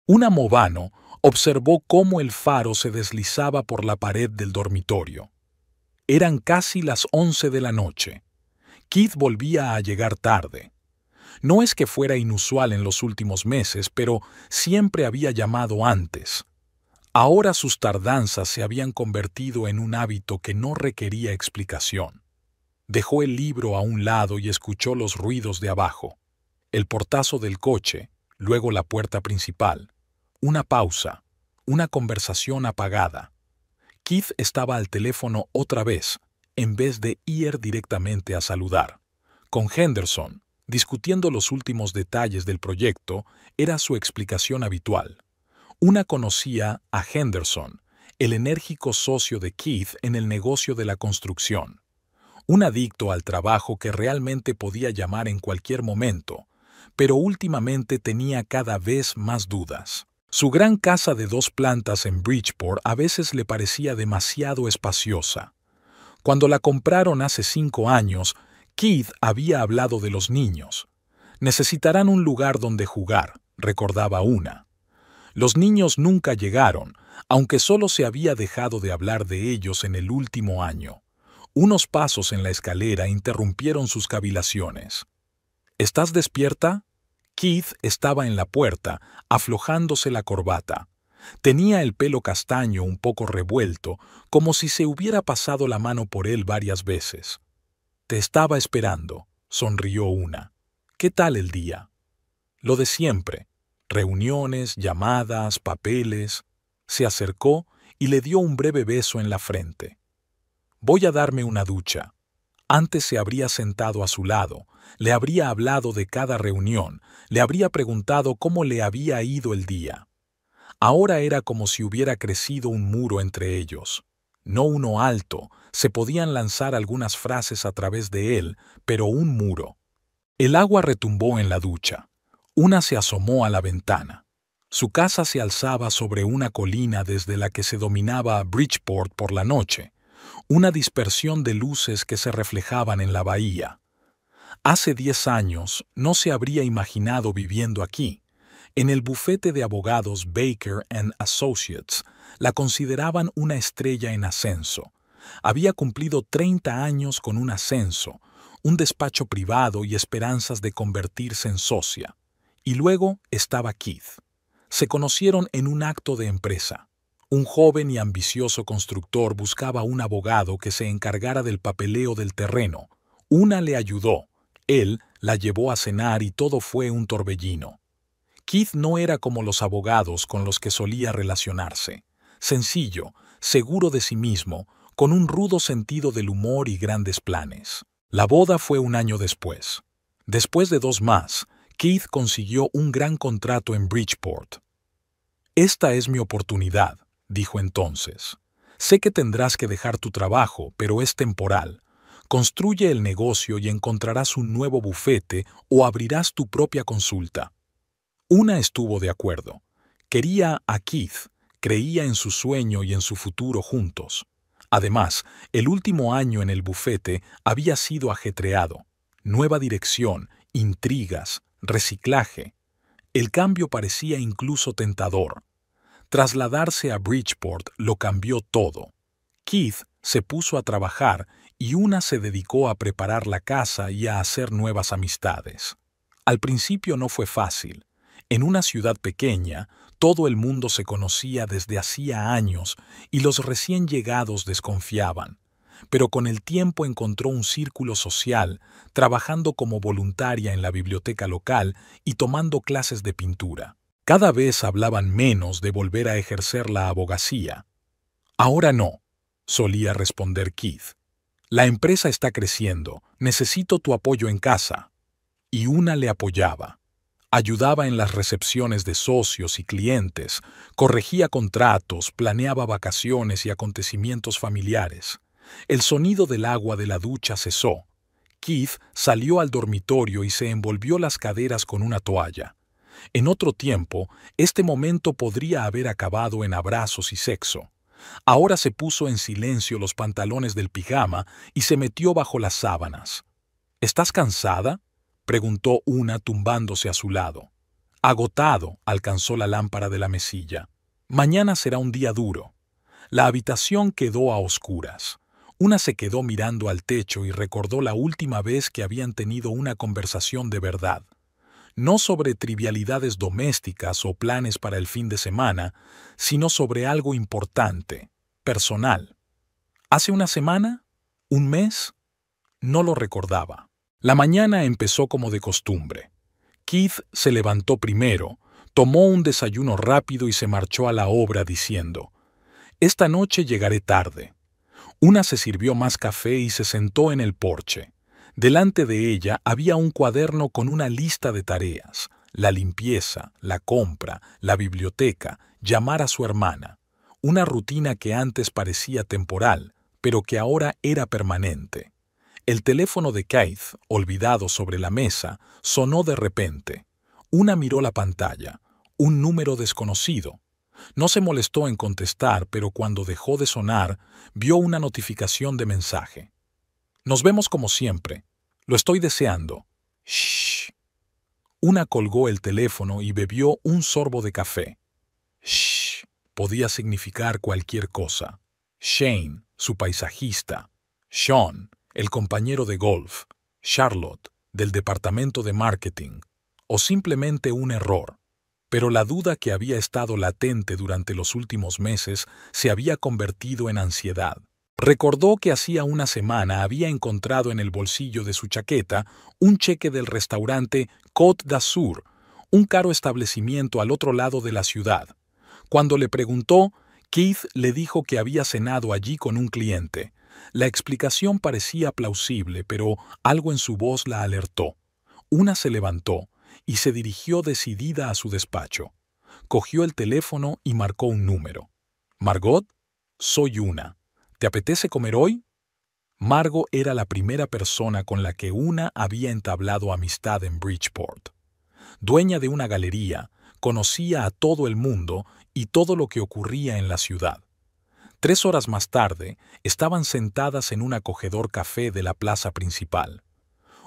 Una Movano observó cómo el faro se deslizaba por la pared del dormitorio. Eran casi las 11 de la noche. Keith volvía a llegar tarde. No es que fuera inusual en los últimos meses, pero siempre había llamado antes. Ahora sus tardanzas se habían convertido en un hábito que no requería explicación. Dejó el libro a un lado y escuchó los ruidos de abajo. El portazo del coche, luego la puerta principal. Una pausa, una conversación apagada. Keith estaba al teléfono otra vez, en vez de ir directamente a saludar. Con Henderson, discutiendo los últimos detalles del proyecto, era su explicación habitual. Una conocía a Henderson, el enérgico socio de Keith en el negocio de la construcción. Un adicto al trabajo que realmente podía llamar en cualquier momento, pero últimamente tenía cada vez más dudas. Su gran casa de 2 plantas en Bridgeport a veces le parecía demasiado espaciosa. Cuando la compraron hace 5 años, Keith había hablado de los niños. Necesitarán un lugar donde jugar, recordaba una. Los niños nunca llegaron, aunque solo se había dejado de hablar de ellos en el último año. Unos pasos en la escalera interrumpieron sus cavilaciones. ¿Estás despierta? Keith estaba en la puerta, aflojándose la corbata. Tenía el pelo castaño un poco revuelto, como si se hubiera pasado la mano por él varias veces. «Te estaba esperando», sonrió una. «¿Qué tal el día?» «Lo de siempre. Reuniones, llamadas, papeles». Se acercó y le dio un breve beso en la frente. «Voy a darme una ducha». Antes se habría sentado a su lado, le habría hablado de cada reunión, le habría preguntado cómo le había ido el día. Ahora era como si hubiera crecido un muro entre ellos. No uno alto, se podían lanzar algunas frases a través de él, pero un muro. El agua retumbó en la ducha. Una se asomó a la ventana. Su casa se alzaba sobre una colina desde la que se dominaba Bridgeport por la noche, una dispersión de luces que se reflejaban en la bahía. Hace 10 años no se habría imaginado viviendo aquí. En el bufete de abogados Baker & Associates la consideraban una estrella en ascenso. Había cumplido 30 años con un ascenso, un despacho privado y esperanzas de convertirse en socia. Y luego estaba Keith. Se conocieron en un acto de empresa. Un joven y ambicioso constructor buscaba un abogado que se encargara del papeleo del terreno. Una le ayudó. Él la llevó a cenar y todo fue un torbellino. Keith no era como los abogados con los que solía relacionarse. Sencillo, seguro de sí mismo, con un rudo sentido del humor y grandes planes. La boda fue un año después. Después de 2 más, Keith consiguió un gran contrato en Bridgeport. «Esta es mi oportunidad», dijo entonces. «Sé que tendrás que dejar tu trabajo, pero es temporal. Construye el negocio y encontrarás un nuevo bufete o abrirás tu propia consulta». Una estuvo de acuerdo. Quería a Keith, creía en su sueño y en su futuro juntos. Además, el último año en el bufete había sido ajetreado. Nueva dirección, intrigas, reciclaje. El cambio parecía incluso tentador. Trasladarse a Bridgeport lo cambió todo. Keith se puso a trabajar y una se dedicó a preparar la casa y a hacer nuevas amistades. Al principio no fue fácil. En una ciudad pequeña, todo el mundo se conocía desde hacía años y los recién llegados desconfiaban. Pero con el tiempo encontró un círculo social, trabajando como voluntaria en la biblioteca local y tomando clases de pintura. Cada vez hablaban menos de volver a ejercer la abogacía. «Ahora no», solía responder Keith. «La empresa está creciendo, necesito tu apoyo en casa». Y una le apoyaba. Ayudaba en las recepciones de socios y clientes, corregía contratos, planeaba vacaciones y acontecimientos familiares. El sonido del agua de la ducha cesó. Keith salió al dormitorio y se envolvió las caderas con una toalla. En otro tiempo, este momento podría haber acabado en abrazos y sexo. Ahora se puso en silencio los pantalones del pijama y se metió bajo las sábanas. «¿Estás cansada?», preguntó una tumbándose a su lado. Agotado, alcanzó la lámpara de la mesilla. Mañana será un día duro. La habitación quedó a oscuras. Una se quedó mirando al techo y recordó la última vez que habían tenido una conversación de verdad. No sobre trivialidades domésticas o planes para el fin de semana, sino sobre algo importante, personal. ¿Hace una semana? ¿Un mes? No lo recordaba. La mañana empezó como de costumbre. Keith se levantó primero, tomó un desayuno rápido y se marchó a la obra diciendo: «Esta noche llegaré tarde». Una se sirvió más café y se sentó en el porche. Delante de ella había un cuaderno con una lista de tareas: la limpieza, la compra, la biblioteca, llamar a su hermana. Una rutina que antes parecía temporal, pero que ahora era permanente. El teléfono de Keith, olvidado sobre la mesa, sonó de repente. Una miró la pantalla. Un número desconocido. No se molestó en contestar, pero cuando dejó de sonar, vio una notificación de mensaje. «Nos vemos como siempre. Lo estoy deseando». «Shh». Una colgó el teléfono y bebió un sorbo de café. «Shh» podía significar cualquier cosa. Shane, su paisajista. Sean, el compañero de golf. Charlotte, del departamento de marketing. O simplemente un error. Pero la duda que había estado latente durante los últimos meses se había convertido en ansiedad. Recordó que hacía una semana había encontrado en el bolsillo de su chaqueta un cheque del restaurante Côte d'Azur, un caro establecimiento al otro lado de la ciudad. Cuando le preguntó, Keith le dijo que había cenado allí con un cliente. La explicación parecía plausible, pero algo en su voz la alertó. Una se levantó y se dirigió decidida a su despacho. Cogió el teléfono y marcó un número. «Margot, soy Una. ¿Te apetece comer hoy?» Margot era la primera persona con la que Una había entablado amistad en Bridgeport. Dueña de una galería, conocía a todo el mundo y todo lo que ocurría en la ciudad. 3 horas más tarde, estaban sentadas en un acogedor café de la plaza principal.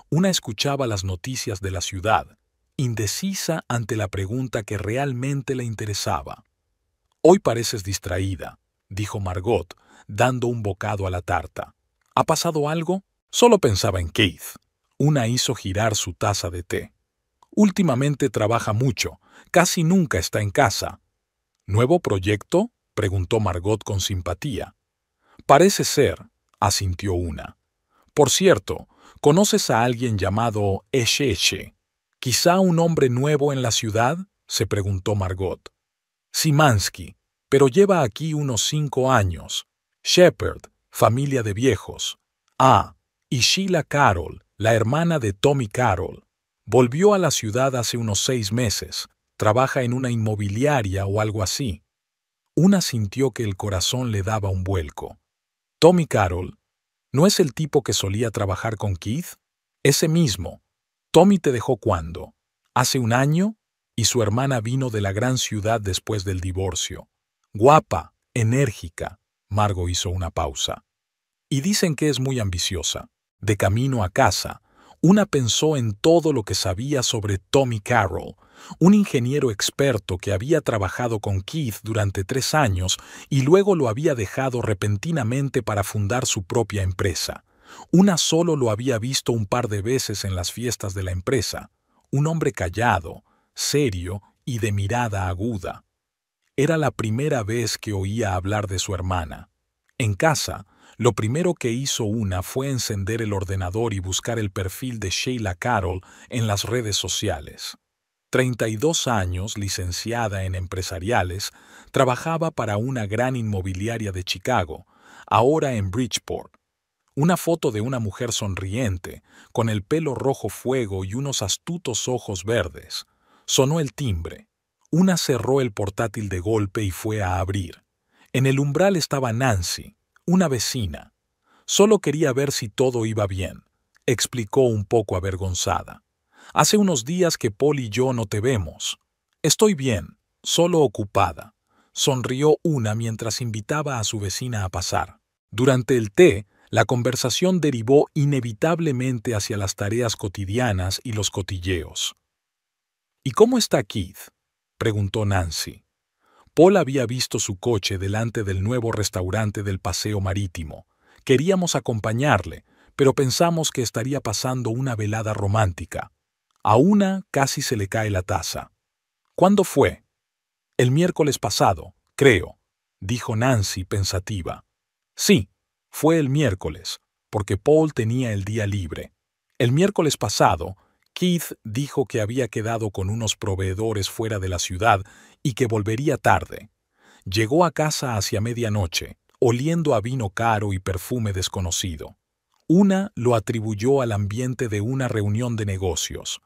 Una escuchaba las noticias de la ciudad, indecisa ante la pregunta que realmente le interesaba. «Hoy pareces distraída», dijo Margot, dando un bocado a la tarta. «¿Ha pasado algo?» Solo pensaba en Keith. Una hizo girar su taza de té. «Últimamente trabaja mucho, casi nunca está en casa». «¿Nuevo proyecto?», preguntó Margot con simpatía. «Parece ser», asintió Una. «Por cierto, ¿conoces a alguien llamado Esheche? ¿Quizá un hombre nuevo en la ciudad?», se preguntó Margot. «Simansky, pero lleva aquí unos 5 años. Shepard, familia de viejos. Ah, y Sheila Carroll, la hermana de Tommy Carroll. Volvió a la ciudad hace unos 6 meses. Trabaja en una inmobiliaria o algo así». Una sintió que el corazón le daba un vuelco. «Tommy Carroll, ¿no es el tipo que solía trabajar con Keith?» «Ese mismo. Tommy te dejó ¿cuándo? ¿Hace un año?» Y su hermana vino de la gran ciudad después del divorcio. Guapa, enérgica. Margot hizo una pausa. Y dicen que es muy ambiciosa. De camino a casa, Una pensó en todo lo que sabía sobre Tommy Carroll, un ingeniero experto que había trabajado con Keith durante 3 años y luego lo había dejado repentinamente para fundar su propia empresa. Una solo lo había visto un par de veces en las fiestas de la empresa. Un hombre callado, serio y de mirada aguda. Era la primera vez que oía hablar de su hermana. En casa, lo primero que hizo Una fue encender el ordenador y buscar el perfil de Sheila Carroll en las redes sociales. 32 años, licenciada en empresariales, trabajaba para una gran inmobiliaria de Chicago, ahora en Bridgeport. Una foto de una mujer sonriente, con el pelo rojo fuego y unos astutos ojos verdes. Sonó el timbre. Una cerró el portátil de golpe y fue a abrir. En el umbral estaba Nancy, una vecina. Solo quería ver si todo iba bien, explicó un poco avergonzada. Hace unos días que Paul y yo no te vemos. Estoy bien, solo ocupada. Sonrió Una mientras invitaba a su vecina a pasar. Durante el té, la conversación derivó inevitablemente hacia las tareas cotidianas y los cotilleos. ¿Y cómo está Keith?, preguntó Nancy. Paul había visto su coche delante del nuevo restaurante del paseo marítimo. Queríamos acompañarle, pero pensamos que estaría pasando una velada romántica. A Una casi se le cae la taza. ¿Cuándo fue? El miércoles pasado, creo, dijo Nancy pensativa. Sí, fue el miércoles, porque Paul tenía el día libre. El miércoles pasado, Keith dijo que había quedado con unos proveedores fuera de la ciudad y que volvería tarde. Llegó a casa hacia medianoche, oliendo a vino caro y perfume desconocido. Una lo atribuyó al ambiente de una reunión de negocios.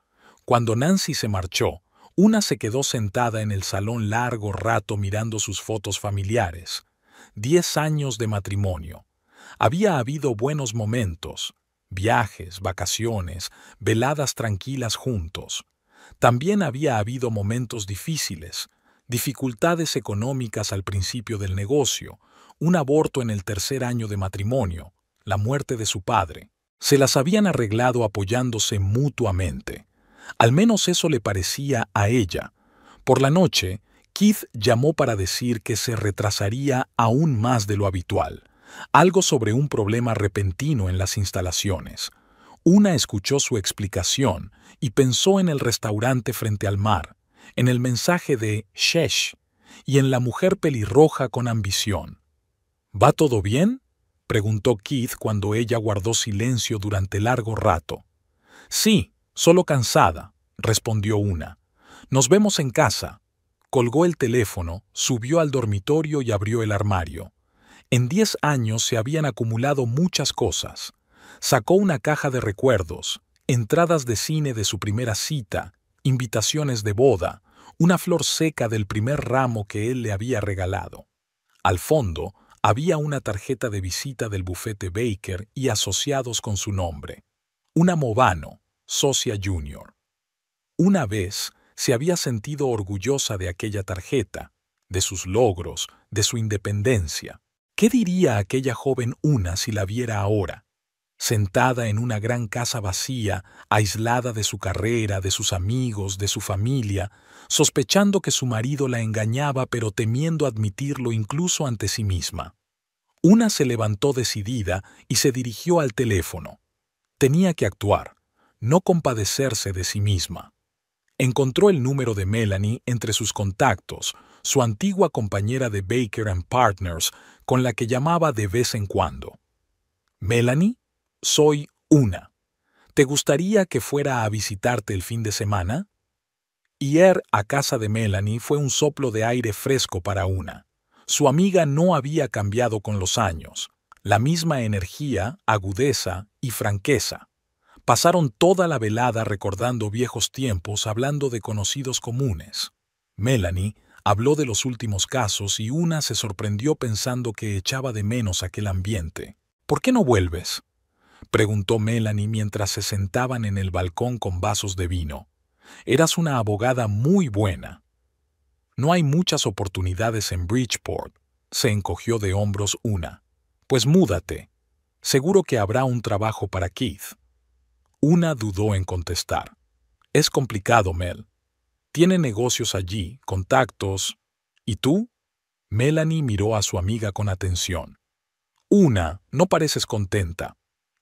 Cuando Nancy se marchó, Una se quedó sentada en el salón largo rato mirando sus fotos familiares. 10 años de matrimonio. Había habido buenos momentos, viajes, vacaciones, veladas tranquilas juntos. También había habido momentos difíciles, dificultades económicas al principio del negocio, un aborto en el 3er año de matrimonio, la muerte de su padre. Se las habían arreglado apoyándose mutuamente. Al menos eso le parecía a ella. Por la noche, Keith llamó para decir que se retrasaría aún más de lo habitual, algo sobre un problema repentino en las instalaciones. Una escuchó su explicación y pensó en el restaurante frente al mar, en el mensaje de Shesh y en la mujer pelirroja con ambición. ¿Va todo bien?, preguntó Keith cuando ella guardó silencio durante largo rato. Sí, solo cansada, respondió Una. Nos vemos en casa. Colgó el teléfono, subió al dormitorio y abrió el armario. En 10 años se habían acumulado muchas cosas. Sacó una caja de recuerdos, entradas de cine de su primera cita, invitaciones de boda, una flor seca del primer ramo que él le había regalado. Al fondo había una tarjeta de visita del bufete Baker y asociados con su nombre. Una Movano, socia junior. Una vez se había sentido orgullosa de aquella tarjeta, de sus logros, de su independencia. ¿Qué diría aquella joven Una si la viera ahora? Sentada en una gran casa vacía, aislada de su carrera, de sus amigos, de su familia, sospechando que su marido la engañaba pero temiendo admitirlo incluso ante sí misma. Una se levantó decidida y se dirigió al teléfono. Tenía que actuar, no compadecerse de sí misma. Encontró el número de Melanie entre sus contactos, su antigua compañera de Baker & Partners, con la que llamaba de vez en cuando. «Melanie, soy Una. ¿Te gustaría que fuera a visitarte el fin de semana?» Ir a casa de Melanie fue un soplo de aire fresco para Una. Su amiga no había cambiado con los años. La misma energía, agudeza y franqueza. Pasaron toda la velada recordando viejos tiempos, hablando de conocidos comunes. Melanie habló de los últimos casos y Una se sorprendió pensando que echaba de menos aquel ambiente. «¿Por qué no vuelves?», preguntó Melanie mientras se sentaban en el balcón con vasos de vino. «Eras una abogada muy buena». «No hay muchas oportunidades en Bridgeport», se encogió de hombros Una. «Pues múdate. Seguro que habrá un trabajo para Keith». Una dudó en contestar. «Es complicado, Mel. Tiene negocios allí, contactos. ¿Y tú?». Melanie miró a su amiga con atención. «Una, no pareces contenta».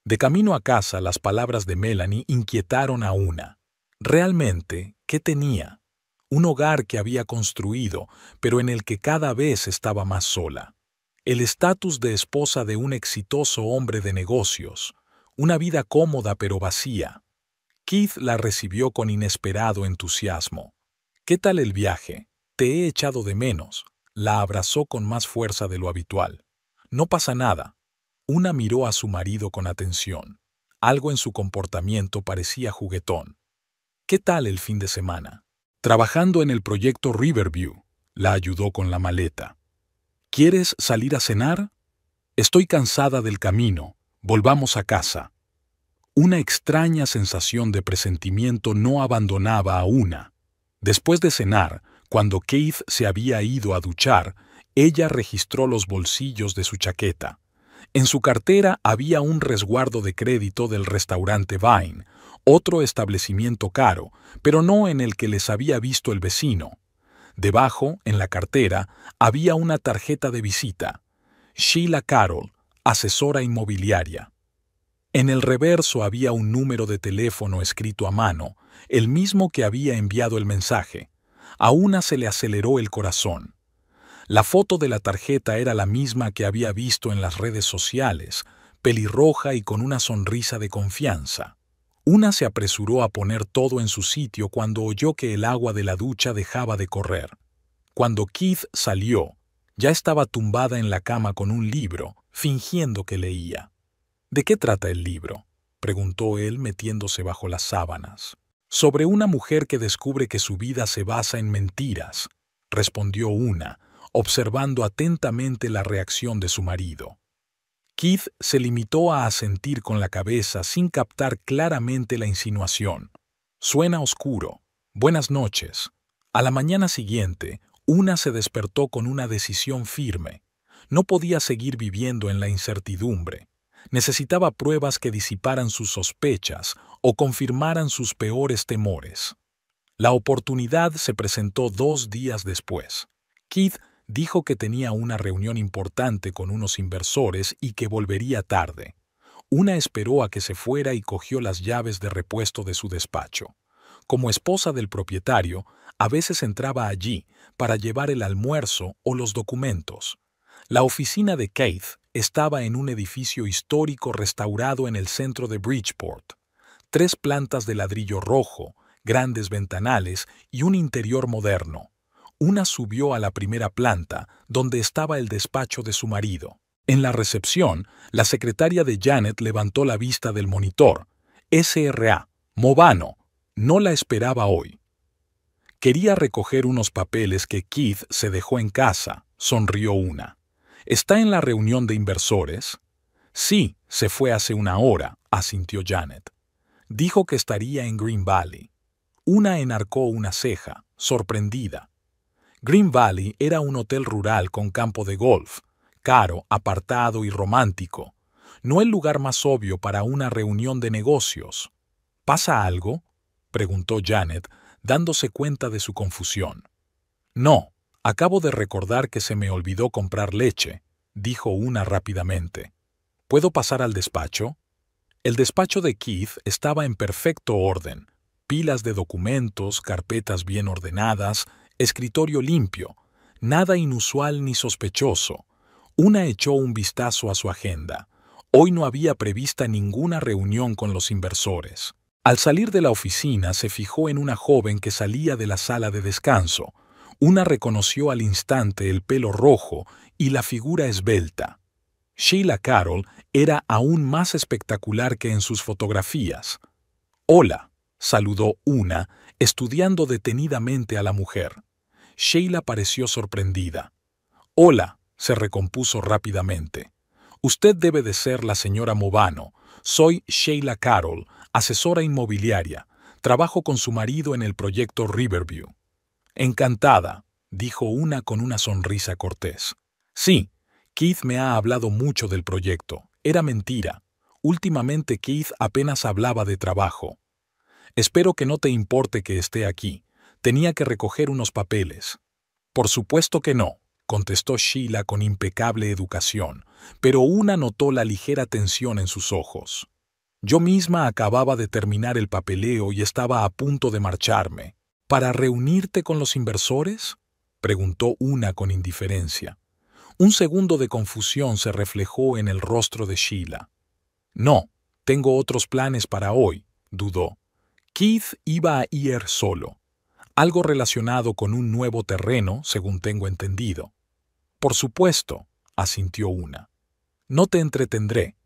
De camino a casa, las palabras de Melanie inquietaron a Una. Realmente, ¿qué tenía? Un hogar que había construido, pero en el que cada vez estaba más sola. El estatus de esposa de un exitoso hombre de negocios. Una vida cómoda pero vacía. Keith la recibió con inesperado entusiasmo. «¿Qué tal el viaje? Te he echado de menos». La abrazó con más fuerza de lo habitual. «No pasa nada». Una miró a su marido con atención. Algo en su comportamiento parecía juguetón. «¿Qué tal el fin de semana?». «Trabajando en el proyecto Riverview», la ayudó con la maleta. «¿Quieres salir a cenar?». «Estoy cansada del camino. Volvamos a casa». Una extraña sensación de presentimiento no abandonaba a Una. Después de cenar, cuando Keith se había ido a duchar, ella registró los bolsillos de su chaqueta. En su cartera había un resguardo de crédito del restaurante Vine, otro establecimiento caro, pero no en el que les había visto el vecino. Debajo, en la cartera, había una tarjeta de visita. Sheila Carroll, asesora inmobiliaria. En el reverso había un número de teléfono escrito a mano, el mismo que había enviado el mensaje. A una se le aceleró el corazón. La foto de la tarjeta era la misma que había visto en las redes sociales, pelirroja y con una sonrisa de confianza. Una se apresuró a poner todo en su sitio cuando oyó que el agua de la ducha dejaba de correr. Cuando Keith salió, ya estaba tumbada en la cama con un libro, fingiendo que leía. ¿De qué trata el libro?, preguntó él metiéndose bajo las sábanas. Sobre una mujer que descubre que su vida se basa en mentiras, respondió una, observando atentamente la reacción de su marido. Keith se limitó a asentir con la cabeza sin captar claramente la insinuación. Suena oscuro. Buenas noches. A la mañana siguiente, una se despertó con una decisión firme. No podía seguir viviendo en la incertidumbre. Necesitaba pruebas que disiparan sus sospechas o confirmaran sus peores temores. La oportunidad se presentó 2 días después. Keith dijo que tenía una reunión importante con unos inversores y que volvería tarde. Una esperó a que se fuera y cogió las llaves de repuesto de su despacho. Como esposa del propietario, a veces entraba allí para llevar el almuerzo o los documentos. La oficina de Keith estaba en un edificio histórico restaurado en el centro de Bridgeport. 3 plantas de ladrillo rojo, grandes ventanales y un interior moderno. Una subió a la primera planta, donde estaba el despacho de su marido. En la recepción, la secretaria de Janet levantó la vista del monitor. SRA, Movano, no la esperaba hoy. Quería recoger unos papeles que Keith se dejó en casa, sonrió una. ¿Está en la reunión de inversores? Sí, se fue hace una hora, asintió Janet. Dijo que estaría en Green Valley. Una enarcó una ceja, sorprendida. Green Valley era un hotel rural con campo de golf, caro, apartado y romántico. No el lugar más obvio para una reunión de negocios. ¿Pasa algo?, preguntó Janet, dándose cuenta de su confusión. No, acabo de recordar que se me olvidó comprar leche, dijo una rápidamente. ¿Puedo pasar al despacho? El despacho de Keith estaba en perfecto orden. Pilas de documentos, carpetas bien ordenadas, escritorio limpio, nada inusual ni sospechoso. Una echó un vistazo a su agenda. Hoy no había prevista ninguna reunión con los inversores. Al salir de la oficina se fijó en una joven que salía de la sala de descanso. Una reconoció al instante el pelo rojo y la figura esbelta. Sheila Carroll era aún más espectacular que en sus fotografías. «Hola», saludó una, estudiando detenidamente a la mujer. Sheila pareció sorprendida. «Hola», se recompuso rápidamente. «Usted debe de ser la señora Movano. Soy Sheila Carroll, asesora inmobiliaria. Trabajo con su marido en el proyecto Riverview». «Encantada», dijo una con una sonrisa cortés. «Sí, Keith me ha hablado mucho del proyecto. Era mentira. Últimamente Keith apenas hablaba de trabajo. Espero que no te importe que esté aquí. Tenía que recoger unos papeles». «Por supuesto que no», contestó Sheila con impecable educación, pero una notó la ligera tensión en sus ojos. «Yo misma acababa de terminar el papeleo y estaba a punto de marcharme». «¿Para reunirte con los inversores?», preguntó una con indiferencia. Un segundo de confusión se reflejó en el rostro de Sheila. «No, tengo otros planes para hoy», dudó. Keith iba a ir solo. Algo relacionado con un nuevo terreno, según tengo entendido. «Por supuesto», asintió una. «No te entretendré».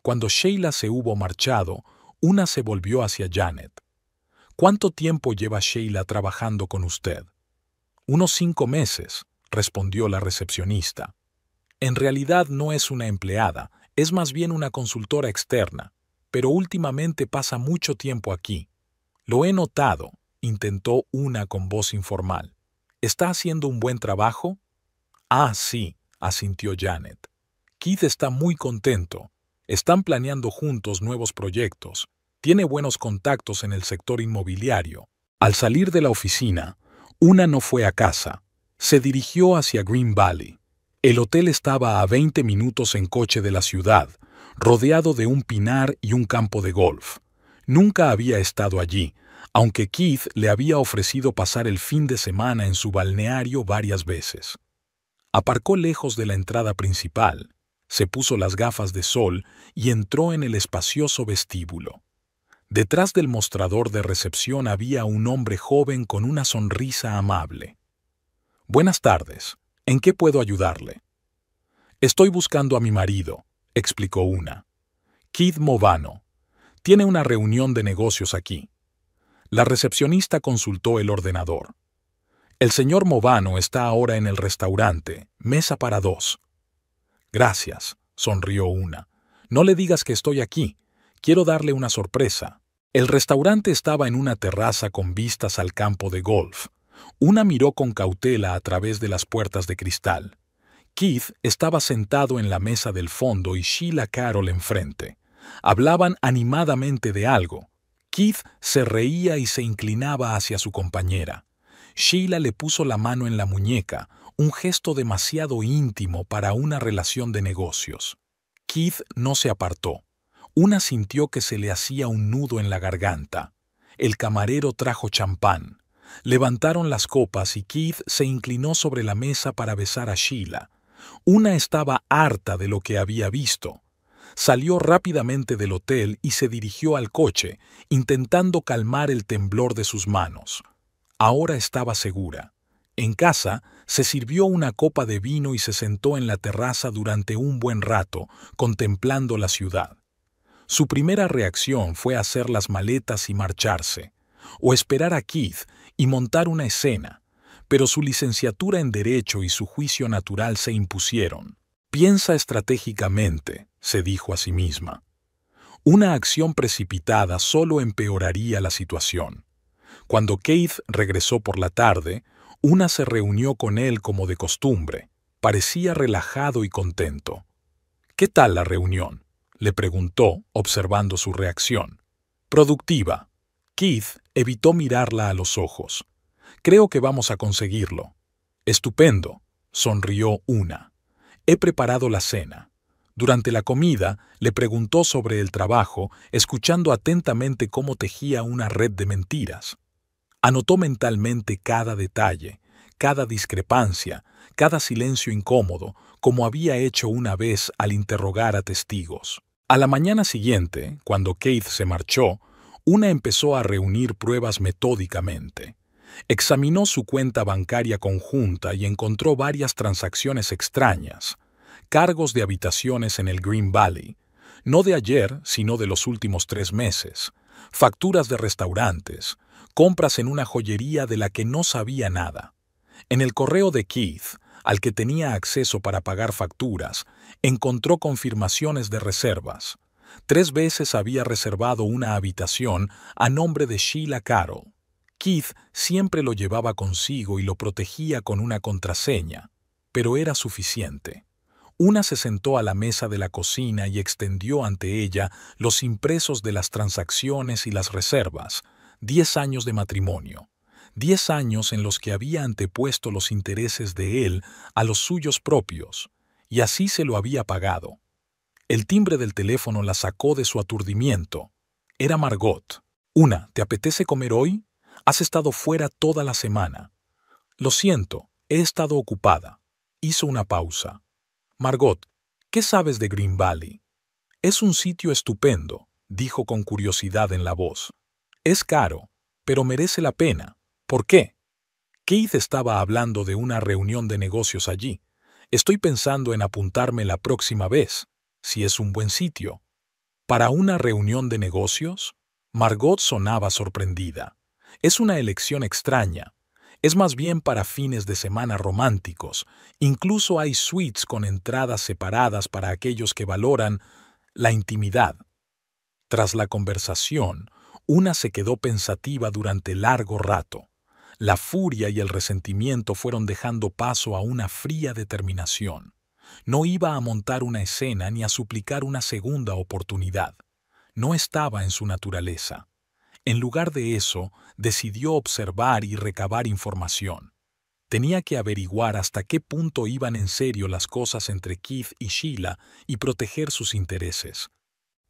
Cuando Sheila se hubo marchado, una se volvió hacia Janet. «¿Cuánto tiempo lleva Sheila trabajando con usted?». «Unos 5 meses», respondió la recepcionista. «En realidad no es una empleada, es más bien una consultora externa, pero últimamente pasa mucho tiempo aquí». «Lo he notado», intentó una con voz informal. «¿Está haciendo un buen trabajo?». «Ah, sí», asintió Janet. Keith está muy contento. Están planeando juntos nuevos proyectos. Tiene buenos contactos en el sector inmobiliario. Al salir de la oficina, Una no fue a casa. Se dirigió hacia Green Valley. El hotel estaba a 20 minutos en coche de la ciudad, rodeado de un pinar y un campo de golf. Nunca había estado allí, aunque Keith le había ofrecido pasar el fin de semana en su balneario varias veces. Aparcó lejos de la entrada principal, se puso las gafas de sol y entró en el espacioso vestíbulo. Detrás del mostrador de recepción había un hombre joven con una sonrisa amable. «Buenas tardes. ¿En qué puedo ayudarle?» «Estoy buscando a mi marido», explicó Una. «Keith Movano. Tiene una reunión de negocios aquí». La recepcionista consultó el ordenador. «El señor Movano está ahora en el restaurante, mesa para dos». «Gracias», sonrió Una. «No le digas que estoy aquí. Quiero darle una sorpresa». El restaurante estaba en una terraza con vistas al campo de golf. Una miró con cautela a través de las puertas de cristal. Keith estaba sentado en la mesa del fondo y Sheila Carroll enfrente. Hablaban animadamente de algo. Keith se reía y se inclinaba hacia su compañera. Sheila le puso la mano en la muñeca, un gesto demasiado íntimo para una relación de negocios. Keith no se apartó. Una sintió que se le hacía un nudo en la garganta. El camarero trajo champán. Levantaron las copas y Keith se inclinó sobre la mesa para besar a Sheila. Una estaba harta de lo que había visto. Salió rápidamente del hotel y se dirigió al coche, intentando calmar el temblor de sus manos. Ahora estaba segura. En casa, se sirvió una copa de vino y se sentó en la terraza durante un buen rato, contemplando la ciudad. Su primera reacción fue hacer las maletas y marcharse, o esperar a Keith y montar una escena, pero su licenciatura en Derecho y su juicio natural se impusieron. «Piensa estratégicamente», se dijo a sí misma. Una acción precipitada solo empeoraría la situación. Cuando Keith regresó por la tarde, Una se reunió con él como de costumbre. Parecía relajado y contento. «¿Qué tal la reunión?», le preguntó, observando su reacción. «Productiva». Keith evitó mirarla a los ojos. «Creo que vamos a conseguirlo». «Estupendo», sonrió Una. «He preparado la cena». Durante la comida, le preguntó sobre el trabajo, escuchando atentamente cómo tejía una red de mentiras. Anotó mentalmente cada detalle, cada discrepancia, cada silencio incómodo, como había hecho una vez al interrogar a testigos. A la mañana siguiente, cuando Keith se marchó, Una empezó a reunir pruebas metódicamente. Examinó su cuenta bancaria conjunta y encontró varias transacciones extrañas. Cargos de habitaciones en el Green Valley, no de ayer, sino de los últimos 3 meses. Facturas de restaurantes, compras en una joyería de la que no sabía nada. En el correo de Keith, al que tenía acceso para pagar facturas, encontró confirmaciones de reservas. 3 veces había reservado una habitación a nombre de Sheila Carroll. Keith siempre lo llevaba consigo y lo protegía con una contraseña, pero era suficiente. Una se sentó a la mesa de la cocina y extendió ante ella los impresos de las transacciones y las reservas. 10 años de matrimonio. 10 años en los que había antepuesto los intereses de él a los suyos propios, y así se lo había pagado. El timbre del teléfono la sacó de su aturdimiento. Era Margot. «Una, ¿te apetece comer hoy? Has estado fuera toda la semana». «Lo siento, he estado ocupada». Hizo una pausa. «Margot, ¿qué sabes de Green Valley?» «Es un sitio estupendo», dijo con curiosidad en la voz. «Es caro, pero merece la pena». «¿Por qué?» Keith estaba hablando de una reunión de negocios allí. «Estoy pensando en apuntarme la próxima vez, si es un buen sitio». «¿Para una reunión de negocios?» Margot sonaba sorprendida. «Es una elección extraña. Es más bien para fines de semana románticos. Incluso hay suites con entradas separadas para aquellos que valoran la intimidad». Tras la conversación, Una se quedó pensativa durante largo rato. La furia y el resentimiento fueron dejando paso a una fría determinación. No iba a montar una escena ni a suplicar una segunda oportunidad. No estaba en su naturaleza. En lugar de eso, decidió observar y recabar información. Tenía que averiguar hasta qué punto iban en serio las cosas entre Keith y Sheila y proteger sus intereses.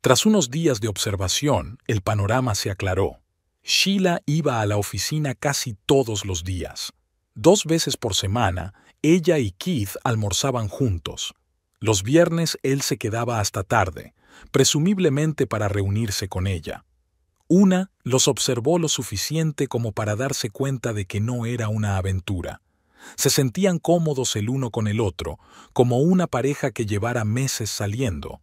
Tras unos días de observación, el panorama se aclaró. Sheila iba a la oficina casi todos los días. 2 veces por semana, ella y Keith almorzaban juntos. Los viernes él se quedaba hasta tarde, presumiblemente para reunirse con ella. Una los observó lo suficiente como para darse cuenta de que no era una aventura. Se sentían cómodos el uno con el otro, como una pareja que llevara meses saliendo.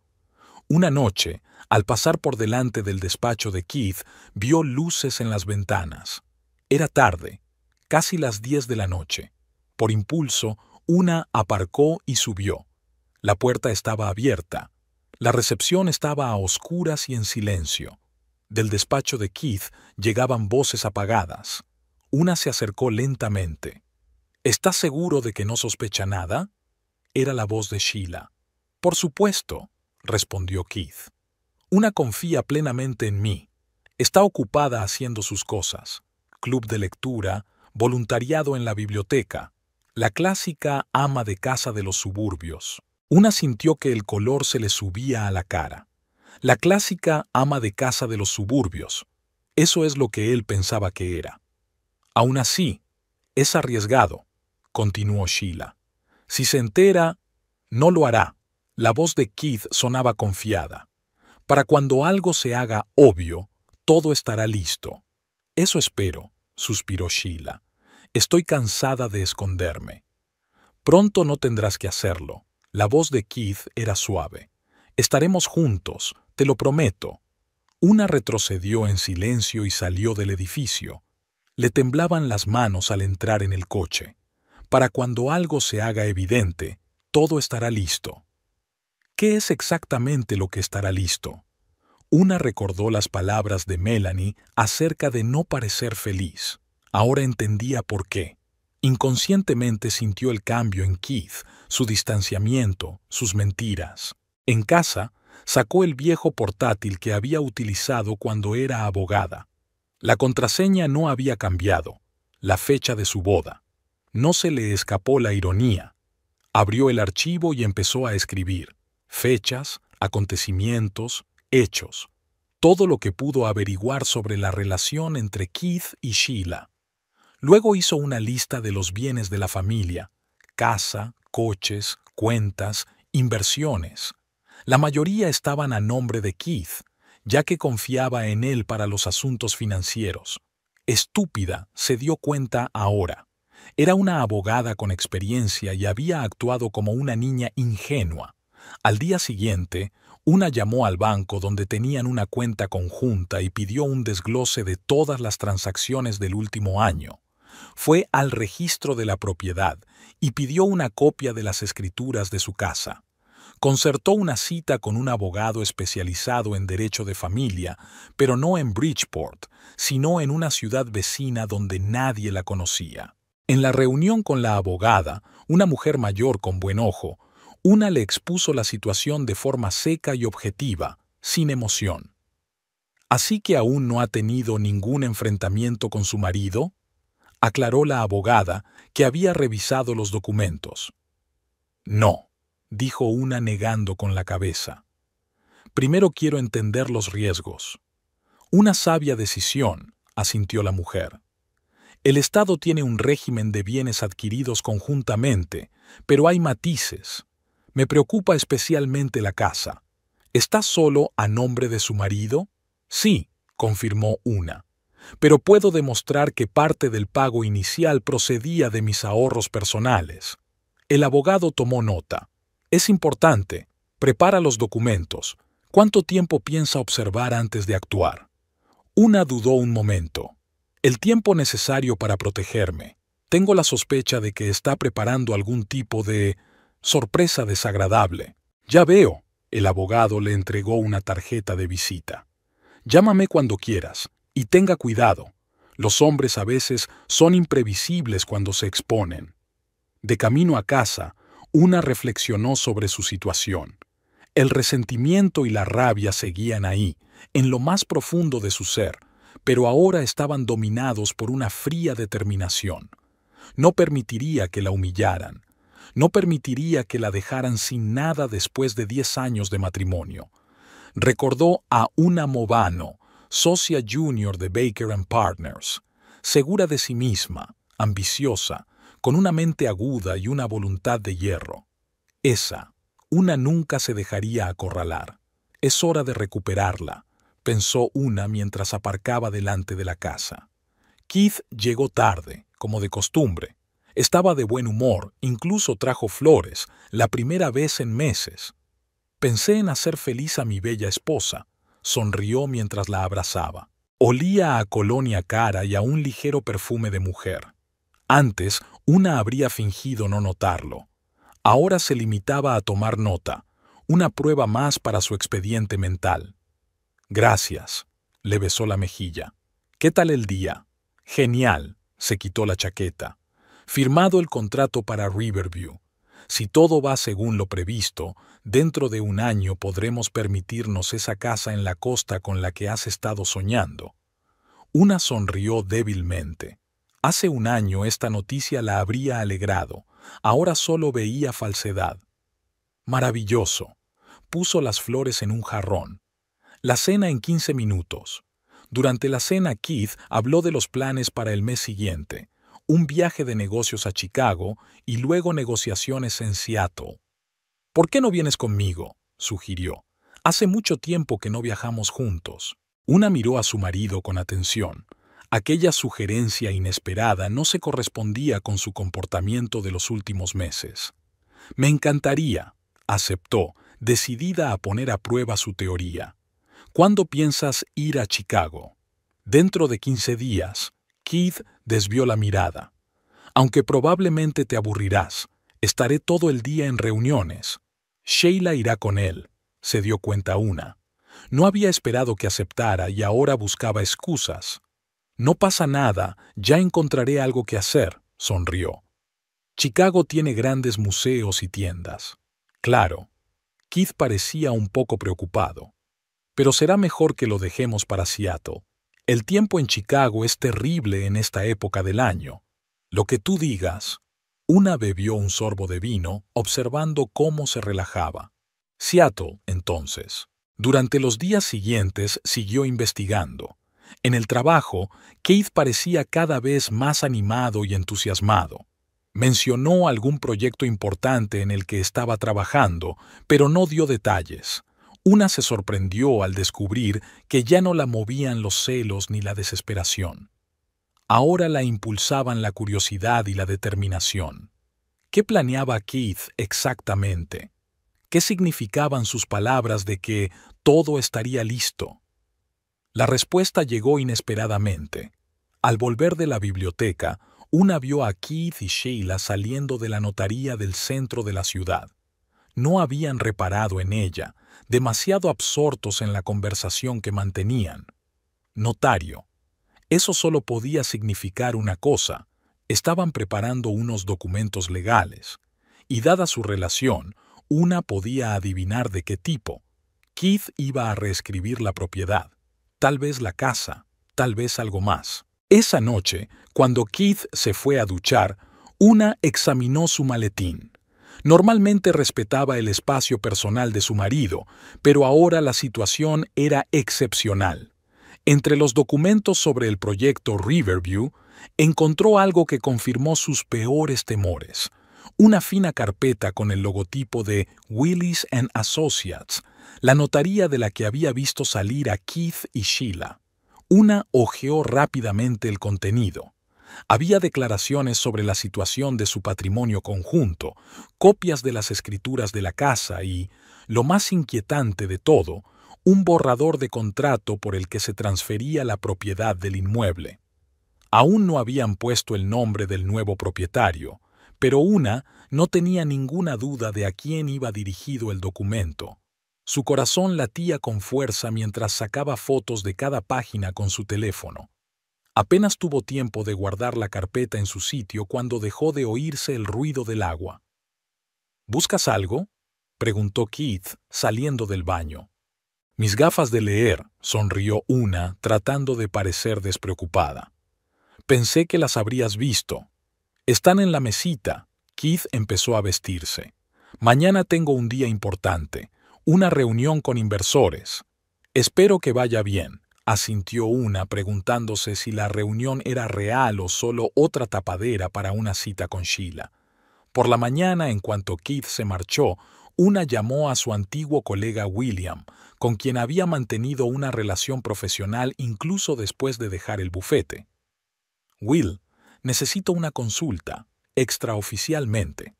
Una noche, al pasar por delante del despacho de Keith, vio luces en las ventanas. Era tarde, casi las 10 de la noche. Por impulso, una aparcó y subió. La puerta estaba abierta. La recepción estaba a oscuras y en silencio. Del despacho de Keith llegaban voces apagadas. Una se acercó lentamente. ¿Estás seguro de que no sospecha nada? Era la voz de Sheila. Por supuesto, respondió Keith. Una confía plenamente en mí. Está ocupada haciendo sus cosas. Club de lectura, voluntariado en la biblioteca. La clásica ama de casa de los suburbios. Una sintió que el color se le subía a la cara. La clásica ama de casa de los suburbios. Eso es lo que él pensaba que era. Aún así, es arriesgado, continuó Sheila. Si se entera, no lo hará. La voz de Keith sonaba confiada. Para cuando algo se haga obvio, todo estará listo. Eso espero, suspiró Sheila. Estoy cansada de esconderme. Pronto no tendrás que hacerlo. La voz de Keith era suave. Estaremos juntos, te lo prometo. Una retrocedió en silencio y salió del edificio. Le temblaban las manos al entrar en el coche. Para cuando algo se haga evidente, todo estará listo. ¿Qué es exactamente lo que estará listo? Una recordó las palabras de Melanie acerca de no parecer feliz. Ahora entendía por qué. Inconscientemente sintió el cambio en Keith, su distanciamiento, sus mentiras. En casa, sacó el viejo portátil que había utilizado cuando era abogada. La contraseña no había cambiado, la fecha de su boda. No se le escapó la ironía. Abrió el archivo y empezó a escribir. Fechas, acontecimientos, hechos. Todo lo que pudo averiguar sobre la relación entre Keith y Sheila. Luego hizo una lista de los bienes de la familia. Casa, coches, cuentas, inversiones. La mayoría estaban a nombre de Keith, ya que confiaba en él para los asuntos financieros. Estúpida, se dio cuenta ahora. Era una abogada con experiencia y había actuado como una niña ingenua. Al día siguiente, una llamó al banco donde tenían una cuenta conjunta y pidió un desglose de todas las transacciones del último año. Fue al registro de la propiedad y pidió una copia de las escrituras de su casa. Concertó una cita con un abogado especializado en derecho de familia, pero no en Bridgeport, sino en una ciudad vecina donde nadie la conocía. En la reunión con la abogada, una mujer mayor con buen ojo, una le expuso la situación de forma seca y objetiva, sin emoción. ¿Así que aún no ha tenido ningún enfrentamiento con su marido?, aclaró la abogada, que había revisado los documentos. No, dijo una negando con la cabeza. Primero quiero entender los riesgos. Una sabia decisión, asintió la mujer. El Estado tiene un régimen de bienes adquiridos conjuntamente, pero hay matices. Me preocupa especialmente la casa. ¿Está solo a nombre de su marido? Sí, confirmó una. Pero puedo demostrar que parte del pago inicial procedía de mis ahorros personales. El abogado tomó nota. Es importante. Prepara los documentos. ¿Cuánto tiempo piensa observar antes de actuar? Una dudó un momento. El tiempo necesario para protegerme. Tengo la sospecha de que está preparando algún tipo de sorpresa desagradable. Ya veo. El abogado le entregó una tarjeta de visita. Llámame cuando quieras. Y tenga cuidado. Los hombres a veces son imprevisibles cuando se exponen. De camino a casa, Una reflexionó sobre su situación. El resentimiento y la rabia seguían ahí, en lo más profundo de su ser, pero ahora estaban dominados por una fría determinación. No permitiría que la humillaran. No permitiría que la dejaran sin nada después de 10 años de matrimonio. Recordó a Una Movano, socia junior de Baker & Partners, segura de sí misma, ambiciosa, con una mente aguda y una voluntad de hierro. Una nunca se dejaría acorralar. Es hora de recuperarla, pensó Una mientras aparcaba delante de la casa. Keith llegó tarde, como de costumbre. Estaba de buen humor, incluso trajo flores, la primera vez en meses. Pensé en hacer feliz a mi bella esposa, sonrió mientras la abrazaba. Olía a colonia cara y a un ligero perfume de mujer. Antes, Una habría fingido no notarlo. Ahora se limitaba a tomar nota, una prueba más para su expediente mental. Gracias, le besó la mejilla. ¿Qué tal el día? Genial, se quitó la chaqueta. Firmado el contrato para Riverview. Si todo va según lo previsto, dentro de 1 año podremos permitirnos esa casa en la costa con la que has estado soñando. Una sonrió débilmente. Hace 1 año esta noticia la habría alegrado. Ahora solo veía falsedad. Maravilloso. Puso las flores en un jarrón. La cena en 15 minutos. Durante la cena Keith habló de los planes para el mes siguiente, un viaje de negocios a Chicago y luego negociaciones en Seattle. ¿Por qué no vienes conmigo?, sugirió. Hace mucho tiempo que no viajamos juntos. Una miró a su marido con atención. Aquella sugerencia inesperada no se correspondía con su comportamiento de los últimos meses. Me encantaría, aceptó, decidida a poner a prueba su teoría. ¿Cuándo piensas ir a Chicago? Dentro de 15 días. Keith desvió la mirada. Aunque probablemente te aburrirás, estaré todo el día en reuniones. Sheila irá con él, se dio cuenta Una. No había esperado que aceptara y ahora buscaba excusas. No pasa nada, ya encontraré algo que hacer, sonrió. Chicago tiene grandes museos y tiendas. Claro. Keith parecía un poco preocupado. Pero será mejor que lo dejemos para Seattle. El tiempo en Chicago es terrible en esta época del año. Lo que tú digas. Una bebió un sorbo de vino, observando cómo se relajaba. Seattle, entonces. Durante los días siguientes siguió investigando. En el trabajo, Keith parecía cada vez más animado y entusiasmado. Mencionó algún proyecto importante en el que estaba trabajando, pero no dio detalles. Una se sorprendió al descubrir que ya no la movían los celos ni la desesperación. Ahora la impulsaban la curiosidad y la determinación. ¿Qué planeaba Keith exactamente? ¿Qué significaban sus palabras de que todo estaría listo? La respuesta llegó inesperadamente. Al volver de la biblioteca, Una vio a Keith y Sheila saliendo de la notaría del centro de la ciudad. No habían reparado en ella, demasiado absortos en la conversación que mantenían. Notario. Eso solo podía significar una cosa. Estaban preparando unos documentos legales. Y dada su relación, Una podía adivinar de qué tipo. Keith iba a reescribir la propiedad. Tal vez la casa, tal vez algo más. Esa noche, cuando Keith se fue a duchar, Una examinó su maletín. Normalmente respetaba el espacio personal de su marido, pero ahora la situación era excepcional. Entre los documentos sobre el proyecto Riverview, encontró algo que confirmó sus peores temores. Una fina carpeta con el logotipo de Willis & Associates, la notaría de la que había visto salir a Keith y Sheila. Una hojeó rápidamente el contenido. Había declaraciones sobre la situación de su patrimonio conjunto, copias de las escrituras de la casa y, lo más inquietante de todo, un borrador de contrato por el que se transfería la propiedad del inmueble. Aún no habían puesto el nombre del nuevo propietario, pero Una no tenía ninguna duda de a quién iba dirigido el documento. Su corazón latía con fuerza mientras sacaba fotos de cada página con su teléfono. Apenas tuvo tiempo de guardar la carpeta en su sitio cuando dejó de oírse el ruido del agua. ¿Buscas algo?, preguntó Keith, saliendo del baño. Mis gafas de leer, sonrió Una, tratando de parecer despreocupada. Pensé que las habrías visto. Están en la mesita. Keith empezó a vestirse. Mañana tengo un día importante, una reunión con inversores. Espero que vaya bien, asintió Una, preguntándose si la reunión era real o solo otra tapadera para una cita con Sheila. Por la mañana, en cuanto Keith se marchó, Una llamó a su antiguo colega William, con quien había mantenido una relación profesional incluso después de dejar el bufete. Will, necesito una consulta, extraoficialmente.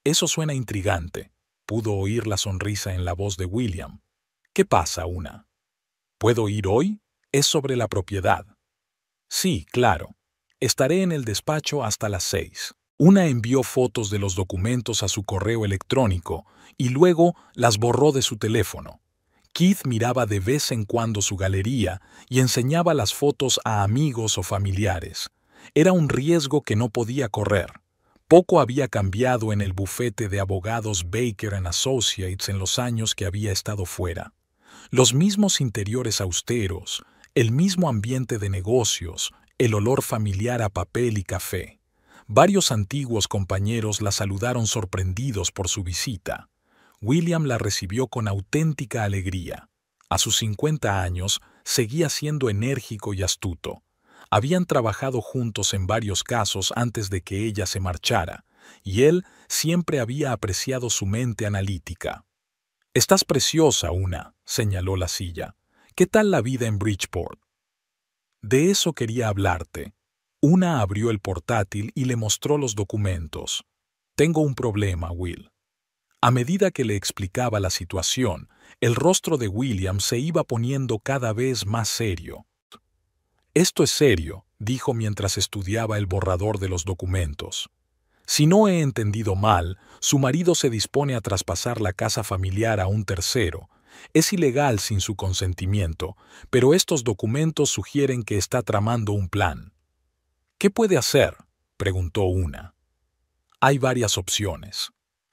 Eso suena intrigante. Pudo oír la sonrisa en la voz de William. ¿Qué pasa, Una? ¿Puedo ir hoy? Es sobre la propiedad. Sí, claro. Estaré en el despacho hasta las 6. Una envió fotos de los documentos a su correo electrónico y luego las borró de su teléfono. Keith miraba de vez en cuando su galería y enseñaba las fotos a amigos o familiares. Era un riesgo que no podía correr. Poco había cambiado en el bufete de abogados Baker & Associates en los años que había estado fuera. Los mismos interiores austeros, el mismo ambiente de negocios, el olor familiar a papel y café. Varios antiguos compañeros la saludaron sorprendidos por su visita. William la recibió con auténtica alegría. A sus 50 años, seguía siendo enérgico y astuto. Habían trabajado juntos en varios casos antes de que ella se marchara, y él siempre había apreciado su mente analítica. «Estás preciosa, Una», señaló la silla. «¿Qué tal la vida en Bridgeport?» «De eso quería hablarte». Una abrió el portátil y le mostró los documentos. «Tengo un problema, Will». A medida que le explicaba la situación, el rostro de William se iba poniendo cada vez más serio. «Esto es serio», dijo mientras estudiaba el borrador de los documentos. «Si no he entendido mal, su marido se dispone a traspasar la casa familiar a un tercero. Es ilegal sin su consentimiento, pero estos documentos sugieren que está tramando un plan». «¿Qué puede hacer?», preguntó Una. «Hay varias opciones»,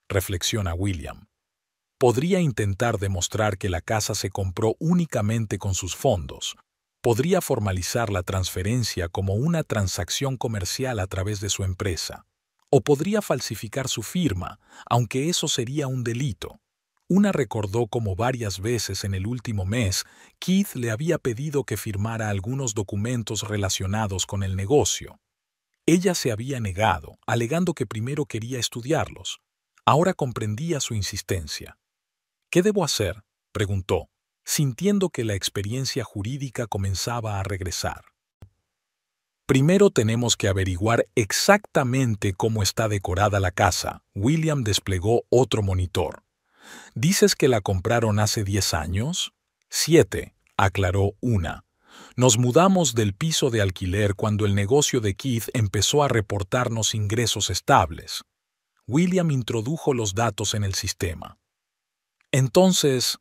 reflexiona William. «Podría intentar demostrar que la casa se compró únicamente con sus fondos. Podría formalizar la transferencia como una transacción comercial a través de su empresa. O podría falsificar su firma, aunque eso sería un delito». Una recordó cómo varias veces en el último mes Keith le había pedido que firmara algunos documentos relacionados con el negocio. Ella se había negado, alegando que primero quería estudiarlos. Ahora comprendía su insistencia. «¿Qué debo hacer?», preguntó, sintiendo que la experiencia jurídica comenzaba a regresar. «Primero tenemos que averiguar exactamente cómo está decorada la casa». William desplegó otro monitor. «¿Dices que la compraron hace 10 años?» 7, aclaró Una. «Nos mudamos del piso de alquiler cuando el negocio de Keith empezó a reportarnos ingresos estables». William introdujo los datos en el sistema. «Entonces,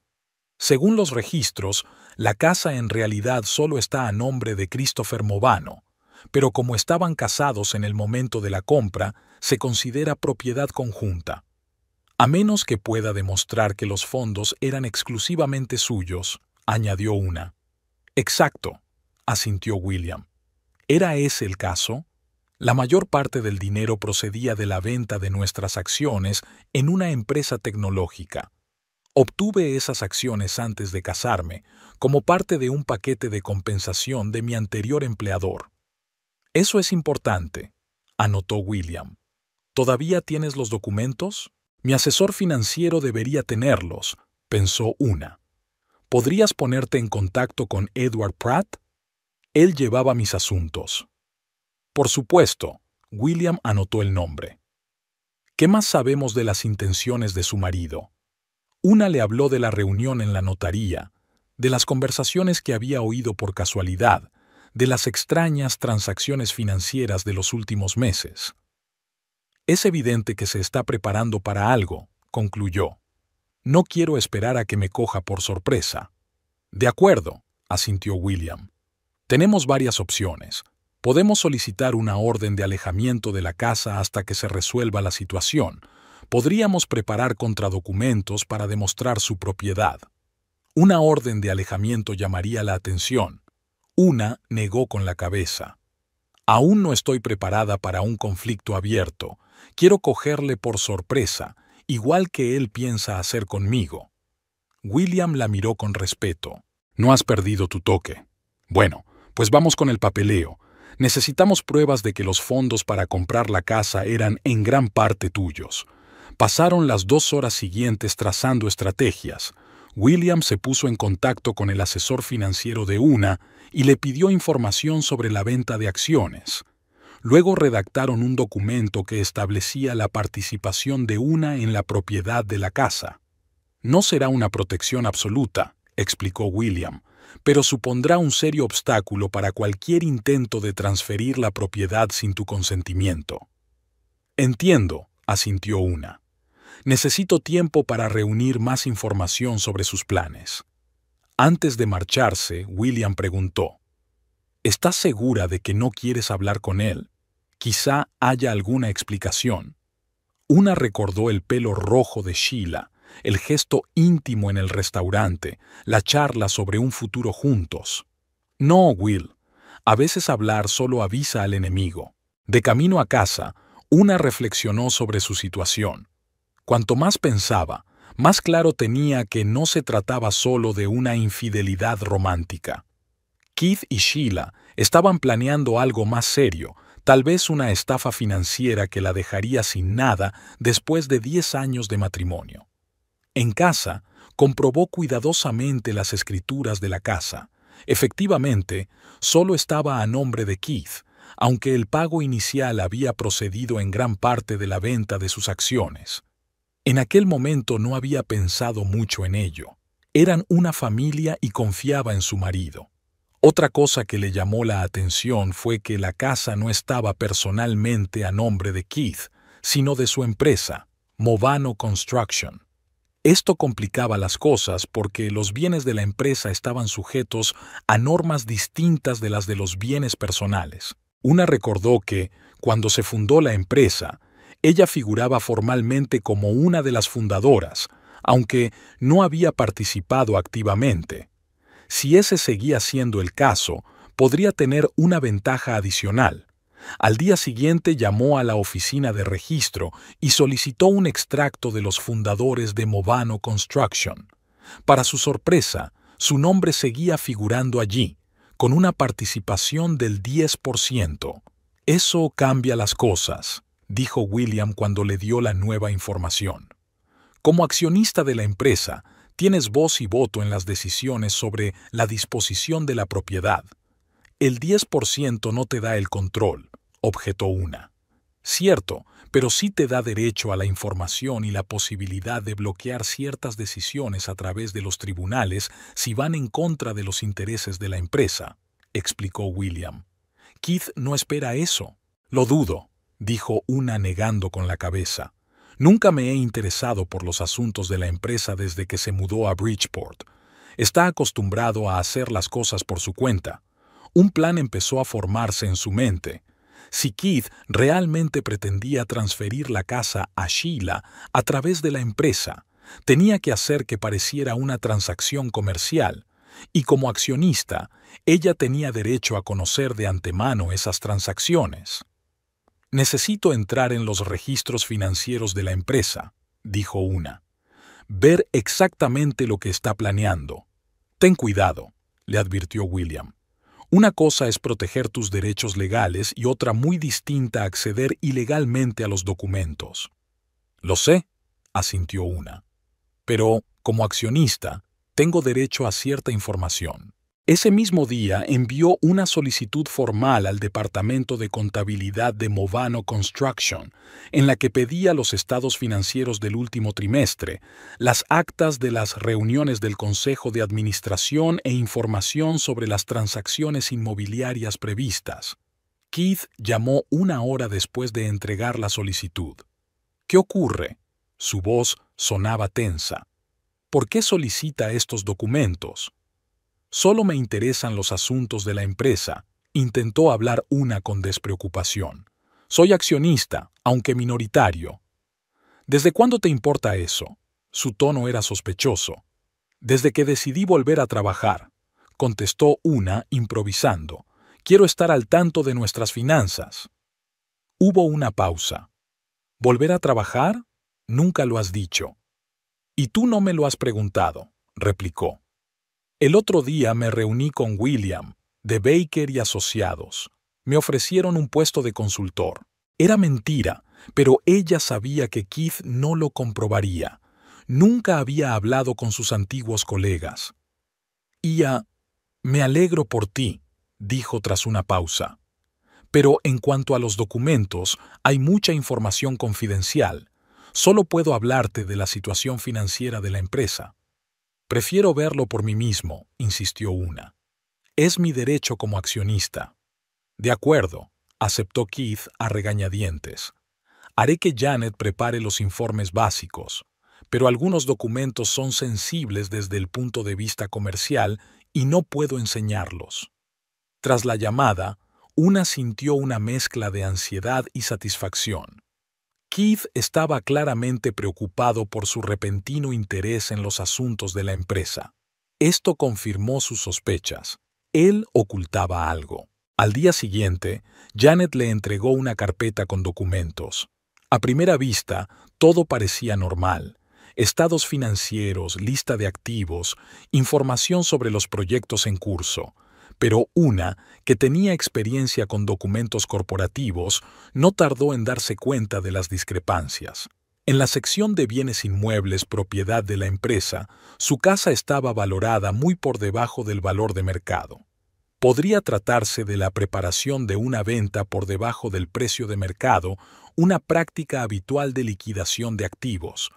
según los registros, la casa en realidad solo está a nombre de Christopher Movano, pero como estaban casados en el momento de la compra, se considera propiedad conjunta. A menos que pueda demostrar que los fondos eran exclusivamente suyos», añadió Una. «Exacto», asintió William. ¿Era ese el caso? La mayor parte del dinero procedía de la venta de nuestras acciones en una empresa tecnológica. Obtuve esas acciones antes de casarme, como parte de un paquete de compensación de mi anterior empleador. «Eso es importante», anotó William. «¿Todavía tienes los documentos?» «Mi asesor financiero debería tenerlos», pensó Una. «¿Podrías ponerte en contacto con Edward Pratt?» Él llevaba mis asuntos. «Por supuesto», William anotó el nombre. «¿Qué más sabemos de las intenciones de su marido?» Una le habló de la reunión en la notaría, de las conversaciones que había oído por casualidad, de las extrañas transacciones financieras de los últimos meses. «Es evidente que se está preparando para algo», concluyó. «No quiero esperar a que me coja por sorpresa». «De acuerdo», asintió William. «Tenemos varias opciones. Podemos solicitar una orden de alejamiento de la casa hasta que se resuelva la situación. Podríamos preparar contradocumentos para demostrar su propiedad. Una orden de alejamiento llamaría la atención. Una negó con la cabeza. Aún no estoy preparada para un conflicto abierto. Quiero cogerle por sorpresa, igual que él piensa hacer conmigo. William la miró con respeto. No has perdido tu toque. Bueno, pues vamos con el papeleo. Necesitamos pruebas de que los fondos para comprar la casa eran en gran parte tuyos. Pasaron las 2 horas siguientes trazando estrategias. William se puso en contacto con el asesor financiero de Una y le pidió información sobre la venta de acciones. Luego redactaron un documento que establecía la participación de Una en la propiedad de la casa. No será una protección absoluta, explicó William, pero supondrá un serio obstáculo para cualquier intento de transferir la propiedad sin tu consentimiento. Entiendo, asintió Una. Necesito tiempo para reunir más información sobre sus planes. Antes de marcharse, William preguntó, ¿estás segura de que no quieres hablar con él? Quizá haya alguna explicación. Una recordó el pelo rojo de Sheila, el gesto íntimo en el restaurante, la charla sobre un futuro juntos. No, Will. A veces hablar solo avisa al enemigo. De camino a casa, Una reflexionó sobre su situación. Cuanto más pensaba, más claro tenía que no se trataba solo de una infidelidad romántica. Keith y Sheila estaban planeando algo más serio, tal vez una estafa financiera que la dejaría sin nada después de 10 años de matrimonio. En casa, comprobó cuidadosamente las escrituras de la casa. Efectivamente, solo estaba a nombre de Keith, aunque el pago inicial había procedido en gran parte de la venta de sus acciones. En aquel momento no había pensado mucho en ello. Eran una familia y confiaba en su marido. Otra cosa que le llamó la atención fue que la casa no estaba personalmente a nombre de Keith, sino de su empresa, Movano Construction. Esto complicaba las cosas porque los bienes de la empresa estaban sujetos a normas distintas de las de los bienes personales. Una recordó que, cuando se fundó la empresa, ella figuraba formalmente como una de las fundadoras, aunque no había participado activamente. Si ese seguía siendo el caso, podría tener una ventaja adicional. Al día siguiente llamó a la oficina de registro y solicitó un extracto de los fundadores de Movano Construction. Para su sorpresa, su nombre seguía figurando allí, con una participación del 10%. Eso cambia las cosas, dijo William cuando le dio la nueva información. Como accionista de la empresa, tienes voz y voto en las decisiones sobre la disposición de la propiedad. El 10% no te da el control, objetó Una. Cierto, pero sí te da derecho a la información y la posibilidad de bloquear ciertas decisiones a través de los tribunales si van en contra de los intereses de la empresa, explicó William. Keith no espera eso. Lo dudo, dijo Una negando con la cabeza. Nunca me he interesado por los asuntos de la empresa desde que se mudó a Bridgeport. Está acostumbrado a hacer las cosas por su cuenta. Un plan empezó a formarse en su mente. Si Keith realmente pretendía transferir la casa a Sheila a través de la empresa, tenía que hacer que pareciera una transacción comercial, y como accionista, ella tenía derecho a conocer de antemano esas transacciones. Necesito entrar en los registros financieros de la empresa, dijo Una. Ver exactamente lo que está planeando. Ten cuidado, le advirtió William. Una cosa es proteger tus derechos legales y otra muy distinta acceder ilegalmente a los documentos. Lo sé, asintió Una. Pero, como accionista, tengo derecho a cierta información. Ese mismo día envió una solicitud formal al Departamento de Contabilidad de Movano Construction, en la que pedía los estados financieros del último trimestre, las actas de las reuniones del Consejo de Administración e información sobre las transacciones inmobiliarias previstas. Keith llamó 1 hora después de entregar la solicitud. ¿Qué ocurre? Su voz sonaba tensa. ¿Por qué solicita estos documentos? Solo me interesan los asuntos de la empresa, intentó hablar Una con despreocupación. Soy accionista, aunque minoritario. ¿Desde cuándo te importa eso? Su tono era sospechoso. Desde que decidí volver a trabajar, contestó Una, improvisando. Quiero estar al tanto de nuestras finanzas. Hubo una pausa. ¿Volver a trabajar? Nunca lo has dicho. Y tú no me lo has preguntado, replicó. El otro día me reuní con William, de Baker y Asociados. Me ofrecieron un puesto de consultor. Era mentira, pero ella sabía que Keith no lo comprobaría. Nunca había hablado con sus antiguos colegas. Me alegro por ti, dijo tras una pausa. Pero en cuanto a los documentos, hay mucha información confidencial. Solo puedo hablarte de la situación financiera de la empresa. Prefiero verlo por mí mismo, insistió Una. Es mi derecho como accionista. De acuerdo, aceptó Keith a regañadientes. Haré que Janet prepare los informes básicos, pero algunos documentos son sensibles desde el punto de vista comercial y no puedo enseñarlos. Tras la llamada, Una sintió una mezcla de ansiedad y satisfacción. Keith estaba claramente preocupado por su repentino interés en los asuntos de la empresa. Esto confirmó sus sospechas. Él ocultaba algo. Al día siguiente, Janet le entregó una carpeta con documentos. A primera vista, todo parecía normal. Estados financieros, lista de activos, información sobre los proyectos en curso. Pero Una, que tenía experiencia con documentos corporativos, no tardó en darse cuenta de las discrepancias. En la sección de bienes inmuebles propiedad de la empresa, su casa estaba valorada muy por debajo del valor de mercado. Podría tratarse de la preparación de una venta por debajo del precio de mercado, una práctica habitual de liquidación de activos.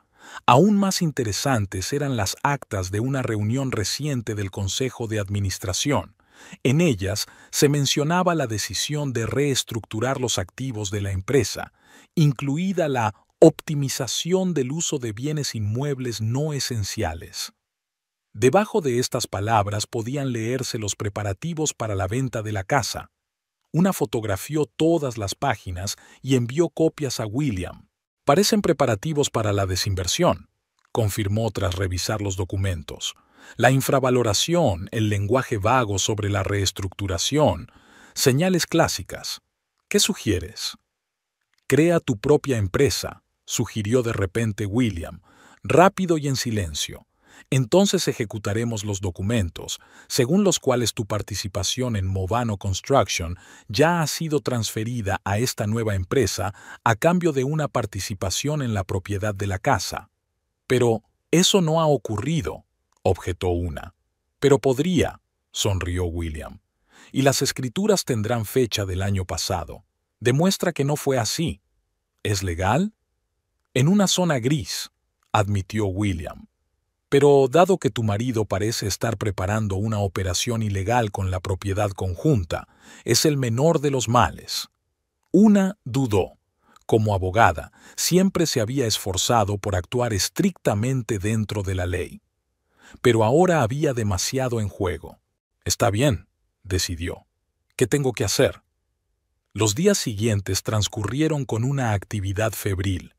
Aún más interesantes eran las actas de una reunión reciente del Consejo de Administración. En ellas se mencionaba la decisión de reestructurar los activos de la empresa, incluida la optimización del uso de bienes inmuebles no esenciales. Debajo de estas palabras podían leerse los preparativos para la venta de la casa. Una fotografió todas las páginas y envió copias a William. Parecen preparativos para la desinversión, confirmó tras revisar los documentos. La infravaloración, el lenguaje vago sobre la reestructuración, señales clásicas. ¿Qué sugieres? Crea tu propia empresa, sugirió de repente William, rápido y en silencio. Entonces ejecutaremos los documentos, según los cuales tu participación en Movano Construction ya ha sido transferida a esta nueva empresa a cambio de una participación en la propiedad de la casa. Pero eso no ha ocurrido, objetó Una. Pero podría, sonrió William. Y las escrituras tendrán fecha del año pasado. Demuestra que no fue así. ¿Es legal? En una zona gris, admitió William. Pero dado que tu marido parece estar preparando una operación ilegal con la propiedad conjunta, es el menor de los males. Una dudó. Como abogada, siempre se había esforzado por actuar estrictamente dentro de la ley. Pero ahora había demasiado en juego. Está bien, decidió. ¿Qué tengo que hacer? Los días siguientes transcurrieron con una actividad febril.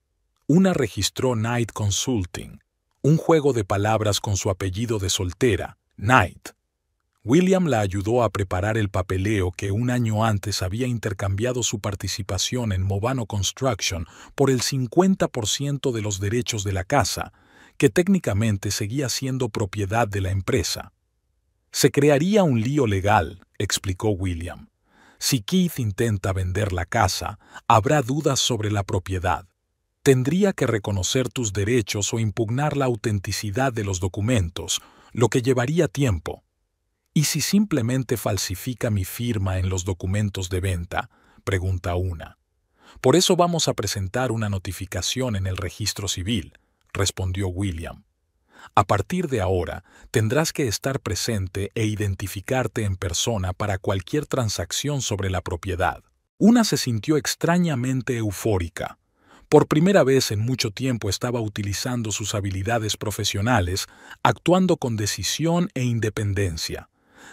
Una registró Knight Consulting, un juego de palabras con su apellido de soltera, Knight. William la ayudó a preparar el papeleo que un año antes había intercambiado su participación en Movano Construction por el 50% de los derechos de la casa, que técnicamente seguía siendo propiedad de la empresa. Se crearía un lío legal, explicó William. Si Keith intenta vender la casa, habrá dudas sobre la propiedad. Tendría que reconocer tus derechos o impugnar la autenticidad de los documentos, lo que llevaría tiempo. ¿Y si simplemente falsifica mi firma en los documentos de venta?, pregunta Una. Por eso vamos a presentar una notificación en el registro civil, respondió William. A partir de ahora, tendrás que estar presente e identificarte en persona para cualquier transacción sobre la propiedad. Una se sintió extrañamente eufórica. Por primera vez en mucho tiempo estaba utilizando sus habilidades profesionales, actuando con decisión e independencia.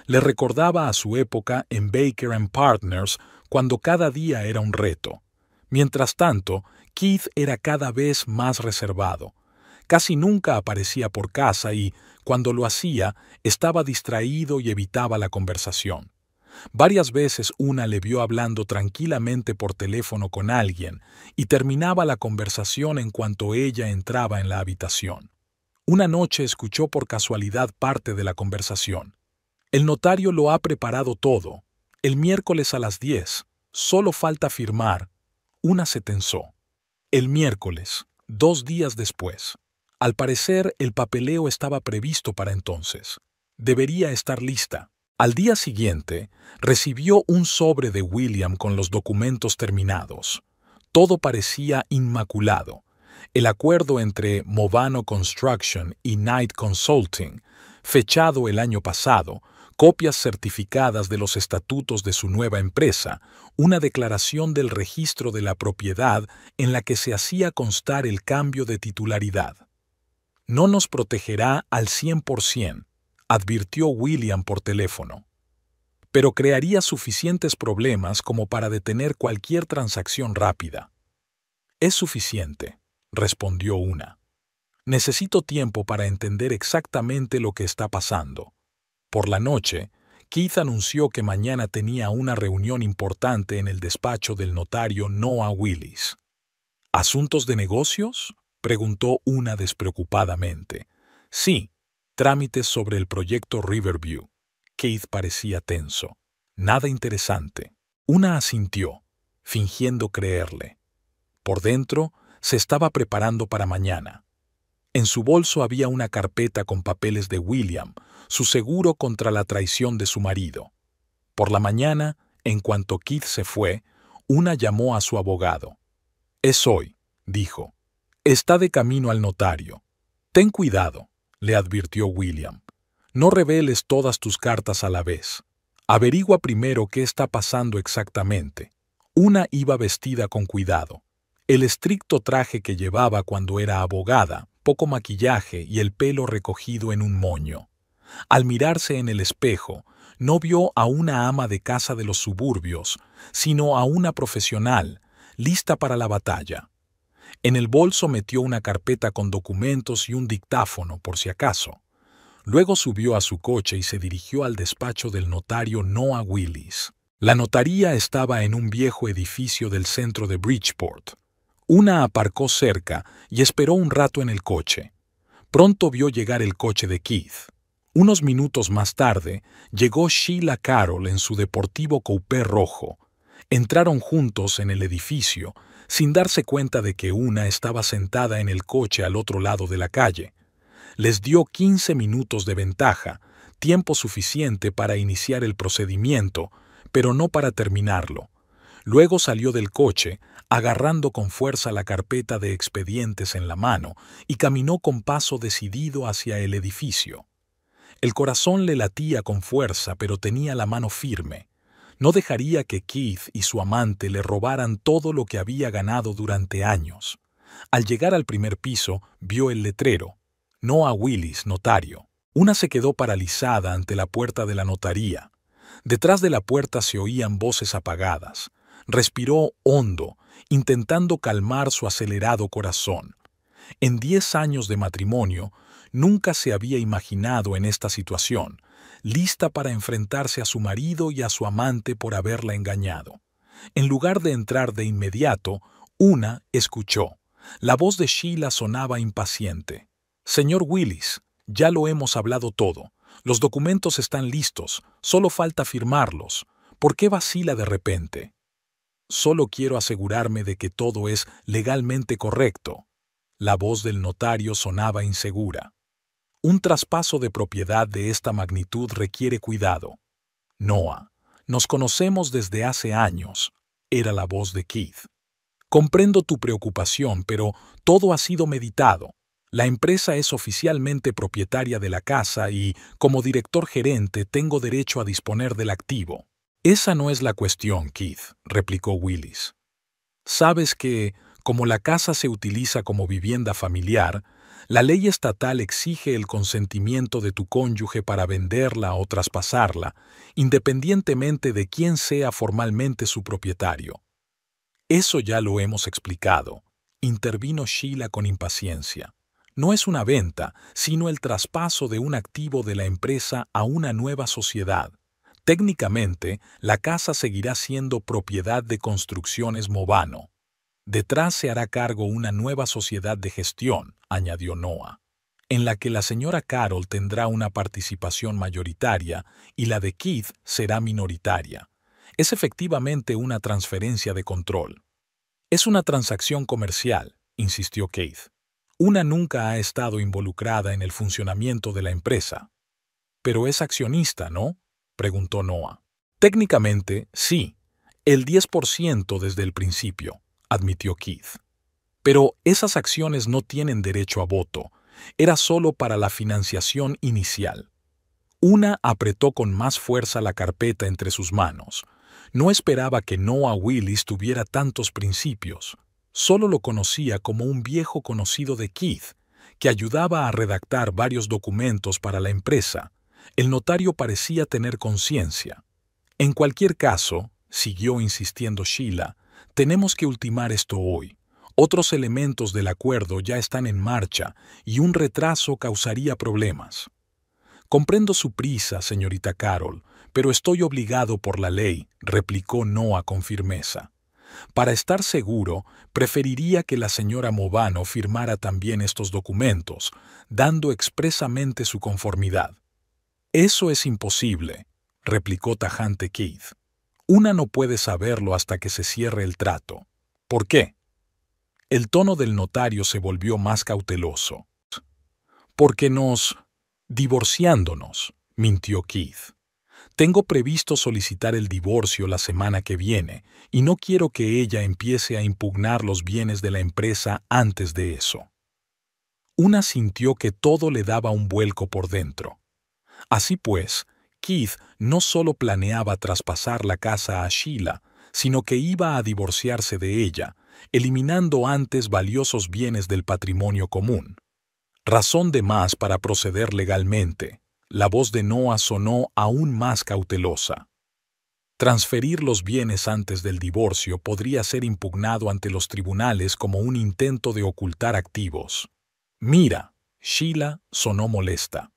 Le recordaba a su época en Baker & Partners, cuando cada día era un reto. Mientras tanto, Keith era cada vez más reservado. Casi nunca aparecía por casa y, cuando lo hacía, estaba distraído y evitaba la conversación. Varias veces Una le vio hablando tranquilamente por teléfono con alguien y terminaba la conversación en cuanto ella entraba en la habitación. Una noche escuchó por casualidad parte de la conversación. El notario lo ha preparado todo. El miércoles a las 10. Solo falta firmar. Una se tensó. El miércoles, 2 días después. Al parecer, el papeleo estaba previsto para entonces. Debería estar lista. Al día siguiente, recibió un sobre de William con los documentos terminados. Todo parecía inmaculado. El acuerdo entre Movano Construction y Knight Consulting, fechado el año pasado, copias certificadas de los estatutos de su nueva empresa, una declaración del registro de la propiedad en la que se hacía constar el cambio de titularidad. No nos protegerá al 100%, advirtió William por teléfono. Pero crearía suficientes problemas como para detener cualquier transacción rápida. Es suficiente, respondió Una. Necesito tiempo para entender exactamente lo que está pasando. Por la noche, Keith anunció que mañana tenía una reunión importante en el despacho del notario Noah Willis. ¿Asuntos de negocios?, preguntó Una despreocupadamente. Sí, trámites sobre el proyecto Riverview. Keith parecía tenso. Nada interesante. Una asintió, fingiendo creerle. Por dentro, se estaba preparando para mañana. En su bolso había una carpeta con papeles de William, su seguro contra la traición de su marido. Por la mañana, en cuanto Keith se fue, Una llamó a su abogado. «Es hoy», dijo. «Está de camino al notario. Ten cuidado», le advirtió William. «No reveles todas tus cartas a la vez. Averigua primero qué está pasando exactamente». Una iba vestida con cuidado. El estricto traje que llevaba cuando era abogada, poco maquillaje y el pelo recogido en un moño. Al mirarse en el espejo, no vio a una ama de casa de los suburbios, sino a una profesional, lista para la batalla. En el bolso metió una carpeta con documentos y un dictáfono, por si acaso. Luego subió a su coche y se dirigió al despacho del notario Noah Willis. La notaría estaba en un viejo edificio del centro de Bridgeport. Una aparcó cerca y esperó un rato en el coche. Pronto vio llegar el coche de Keith. Unos minutos más tarde, llegó Sheila Carroll en su deportivo coupé rojo. Entraron juntos en el edificio, sin darse cuenta de que Una estaba sentada en el coche al otro lado de la calle. Les dio 15 minutos de ventaja, tiempo suficiente para iniciar el procedimiento, pero no para terminarlo. Luego salió del coche, agarrando con fuerza la carpeta de expedientes en la mano, y caminó con paso decidido hacia el edificio. El corazón le latía con fuerza, pero tenía la mano firme. No dejaría que Keith y su amante le robaran todo lo que había ganado durante años. Al llegar al primer piso, vio el letrero: Noah Willis, notario. Una se quedó paralizada ante la puerta de la notaría. Detrás de la puerta se oían voces apagadas. Respiró hondo, intentando calmar su acelerado corazón. En 10 años de matrimonio, nunca se había imaginado en esta situación, lista para enfrentarse a su marido y a su amante por haberla engañado. En lugar de entrar de inmediato, Una escuchó. La voz de Sheila sonaba impaciente. «Señor Willis, ya lo hemos hablado todo. Los documentos están listos, solo falta firmarlos. ¿Por qué vacila de repente?» «Solo quiero asegurarme de que todo es legalmente correcto». La voz del notario sonaba insegura. «Un traspaso de propiedad de esta magnitud requiere cuidado. Noah, nos conocemos desde hace años», era la voz de Keith. «Comprendo tu preocupación, pero todo ha sido meditado. La empresa es oficialmente propietaria de la casa y, como director gerente, tengo derecho a disponer del activo». «Esa no es la cuestión, Keith», replicó Willis. «Sabes que, como la casa se utiliza como vivienda familiar, la ley estatal exige el consentimiento de tu cónyuge para venderla o traspasarla, independientemente de quién sea formalmente su propietario». «Eso ya lo hemos explicado», intervino Sheila con impaciencia. No es una venta, sino el traspaso de un activo de la empresa a una nueva sociedad. Técnicamente, la casa seguirá siendo propiedad de Construcciones Movano. Detrás se hará cargo una nueva sociedad de gestión, añadió Noah, en la que la señora Carol tendrá una participación mayoritaria y la de Keith será minoritaria. Es efectivamente una transferencia de control. Es una transacción comercial, insistió Keith. Una nunca ha estado involucrada en el funcionamiento de la empresa. Pero es accionista, ¿no?, preguntó Noah. Técnicamente, sí. El 10% desde el principio, admitió Keith. Pero esas acciones no tienen derecho a voto. Era solo para la financiación inicial. Una apretó con más fuerza la carpeta entre sus manos. No esperaba que Noah Willis tuviera tantos principios. Solo lo conocía como un viejo conocido de Keith, que ayudaba a redactar varios documentos para la empresa. El notario parecía tener conciencia. En cualquier caso, siguió insistiendo Sheila, tenemos que ultimar esto hoy. Otros elementos del acuerdo ya están en marcha y un retraso causaría problemas. Comprendo su prisa, señorita Carol, pero estoy obligado por la ley, replicó Noah con firmeza. Para estar seguro, preferiría que la señora Movano firmara también estos documentos, dando expresamente su conformidad. Eso es imposible, replicó tajante Keith. Una no puede saberlo hasta que se cierre el trato. ¿Por qué? El tono del notario se volvió más cauteloso. Porque divorciándonos, mintió Keith. Tengo previsto solicitar el divorcio la semana que viene y no quiero que ella empiece a impugnar los bienes de la empresa antes de eso. Una sintió que todo le daba un vuelco por dentro. Así pues, Keith no solo planeaba traspasar la casa a Sheila, sino que iba a divorciarse de ella, eliminando antes valiosos bienes del patrimonio común. Razón de más para proceder legalmente. La voz de Noah sonó aún más cautelosa. Transferir los bienes antes del divorcio podría ser impugnado ante los tribunales como un intento de ocultar activos. Mira, Sheila sonó molesta.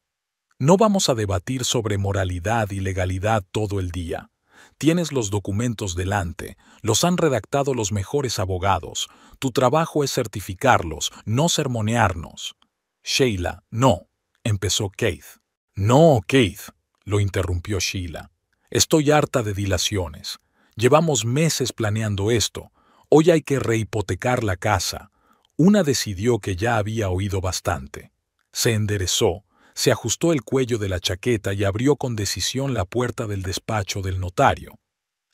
No vamos a debatir sobre moralidad y legalidad todo el día. Tienes los documentos delante, los han redactado los mejores abogados. Tu trabajo es certificarlos, no sermonearnos. Sheila, no, empezó Keith. No, Keith, lo interrumpió Sheila. Estoy harta de dilaciones. Llevamos meses planeando esto. Hoy hay que rehipotecar la casa. Una decidió que ya había oído bastante. Se enderezó, se ajustó el cuello de la chaqueta y abrió con decisión la puerta del despacho del notario.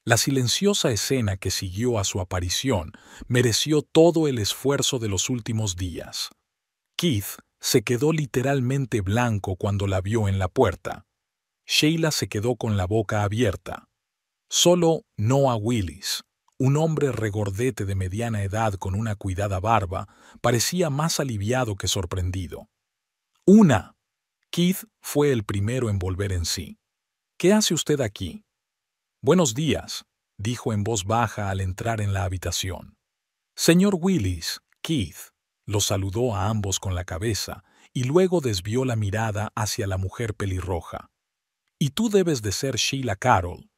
La silenciosa escena que siguió a su aparición mereció todo el esfuerzo de los últimos días. Keith se quedó literalmente blanco cuando la vio en la puerta. Sheila se quedó con la boca abierta. Solo Noah Willis, un hombre regordete de mediana edad con una cuidada barba, parecía más aliviado que sorprendido. ¡Una! Keith fue el primero en volver en sí. ¿Qué hace usted aquí? Buenos días, dijo en voz baja al entrar en la habitación. Señor Willis, Keith, los saludó a ambos con la cabeza y luego desvió la mirada hacia la mujer pelirroja. Y tú debes de ser Sheila Carol.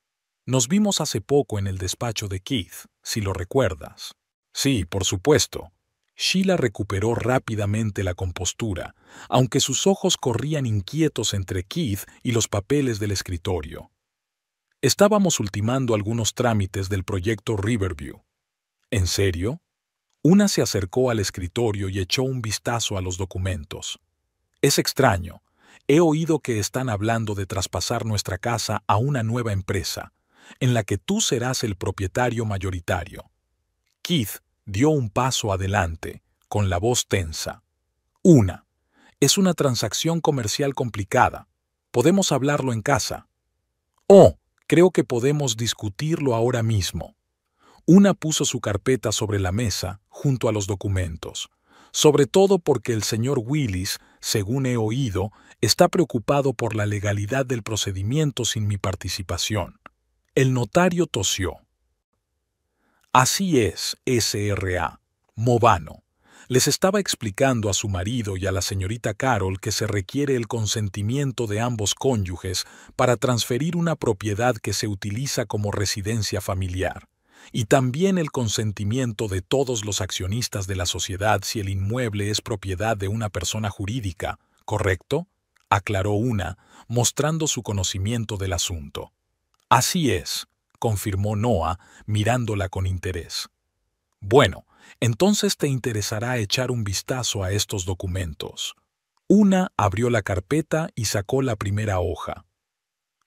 Nos vimos hace poco en el despacho de Keith, si lo recuerdas. Sí, por supuesto. Sheila recuperó rápidamente la compostura, aunque sus ojos corrían inquietos entre Keith y los papeles del escritorio. Estábamos ultimando algunos trámites del proyecto Riverview. ¿En serio? Una se acercó al escritorio y echó un vistazo a los documentos. Es extraño. He oído que están hablando de traspasar nuestra casa a una nueva empresa, en la que tú serás el propietario mayoritario. Keith dio un paso adelante, con la voz tensa. Es una transacción comercial complicada. Podemos hablarlo en casa. Oh, creo que podemos discutirlo ahora mismo. Una puso su carpeta sobre la mesa, junto a los documentos. Sobre todo porque el señor Willis, según he oído, está preocupado por la legalidad del procedimiento sin mi participación. El notario tosió. Así es, S.R.A. Movano. Les estaba explicando a su marido y a la señorita Carol que se requiere el consentimiento de ambos cónyuges para transferir una propiedad que se utiliza como residencia familiar, y también el consentimiento de todos los accionistas de la sociedad si el inmueble es propiedad de una persona jurídica, ¿correcto?, aclaró Una, mostrando su conocimiento del asunto. Así es, confirmó Noah, mirándola con interés. Bueno, entonces te interesará echar un vistazo a estos documentos. Una abrió la carpeta y sacó la primera hoja.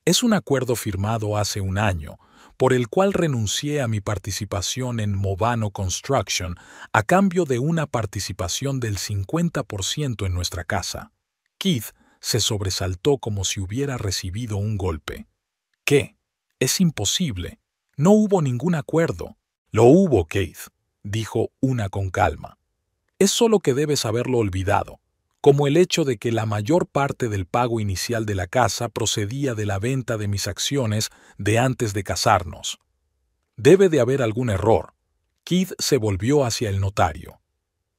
Es un acuerdo firmado hace un año, por el cual renuncié a mi participación en Movano Construction a cambio de una participación del 50% en nuestra casa. Keith se sobresaltó como si hubiera recibido un golpe. ¿Qué? Es imposible. No hubo ningún acuerdo. Lo hubo, Keith, dijo Una con calma. Es solo que debes haberlo olvidado, como el hecho de que la mayor parte del pago inicial de la casa procedía de la venta de mis acciones de antes de casarnos. Debe de haber algún error. Keith se volvió hacia el notario.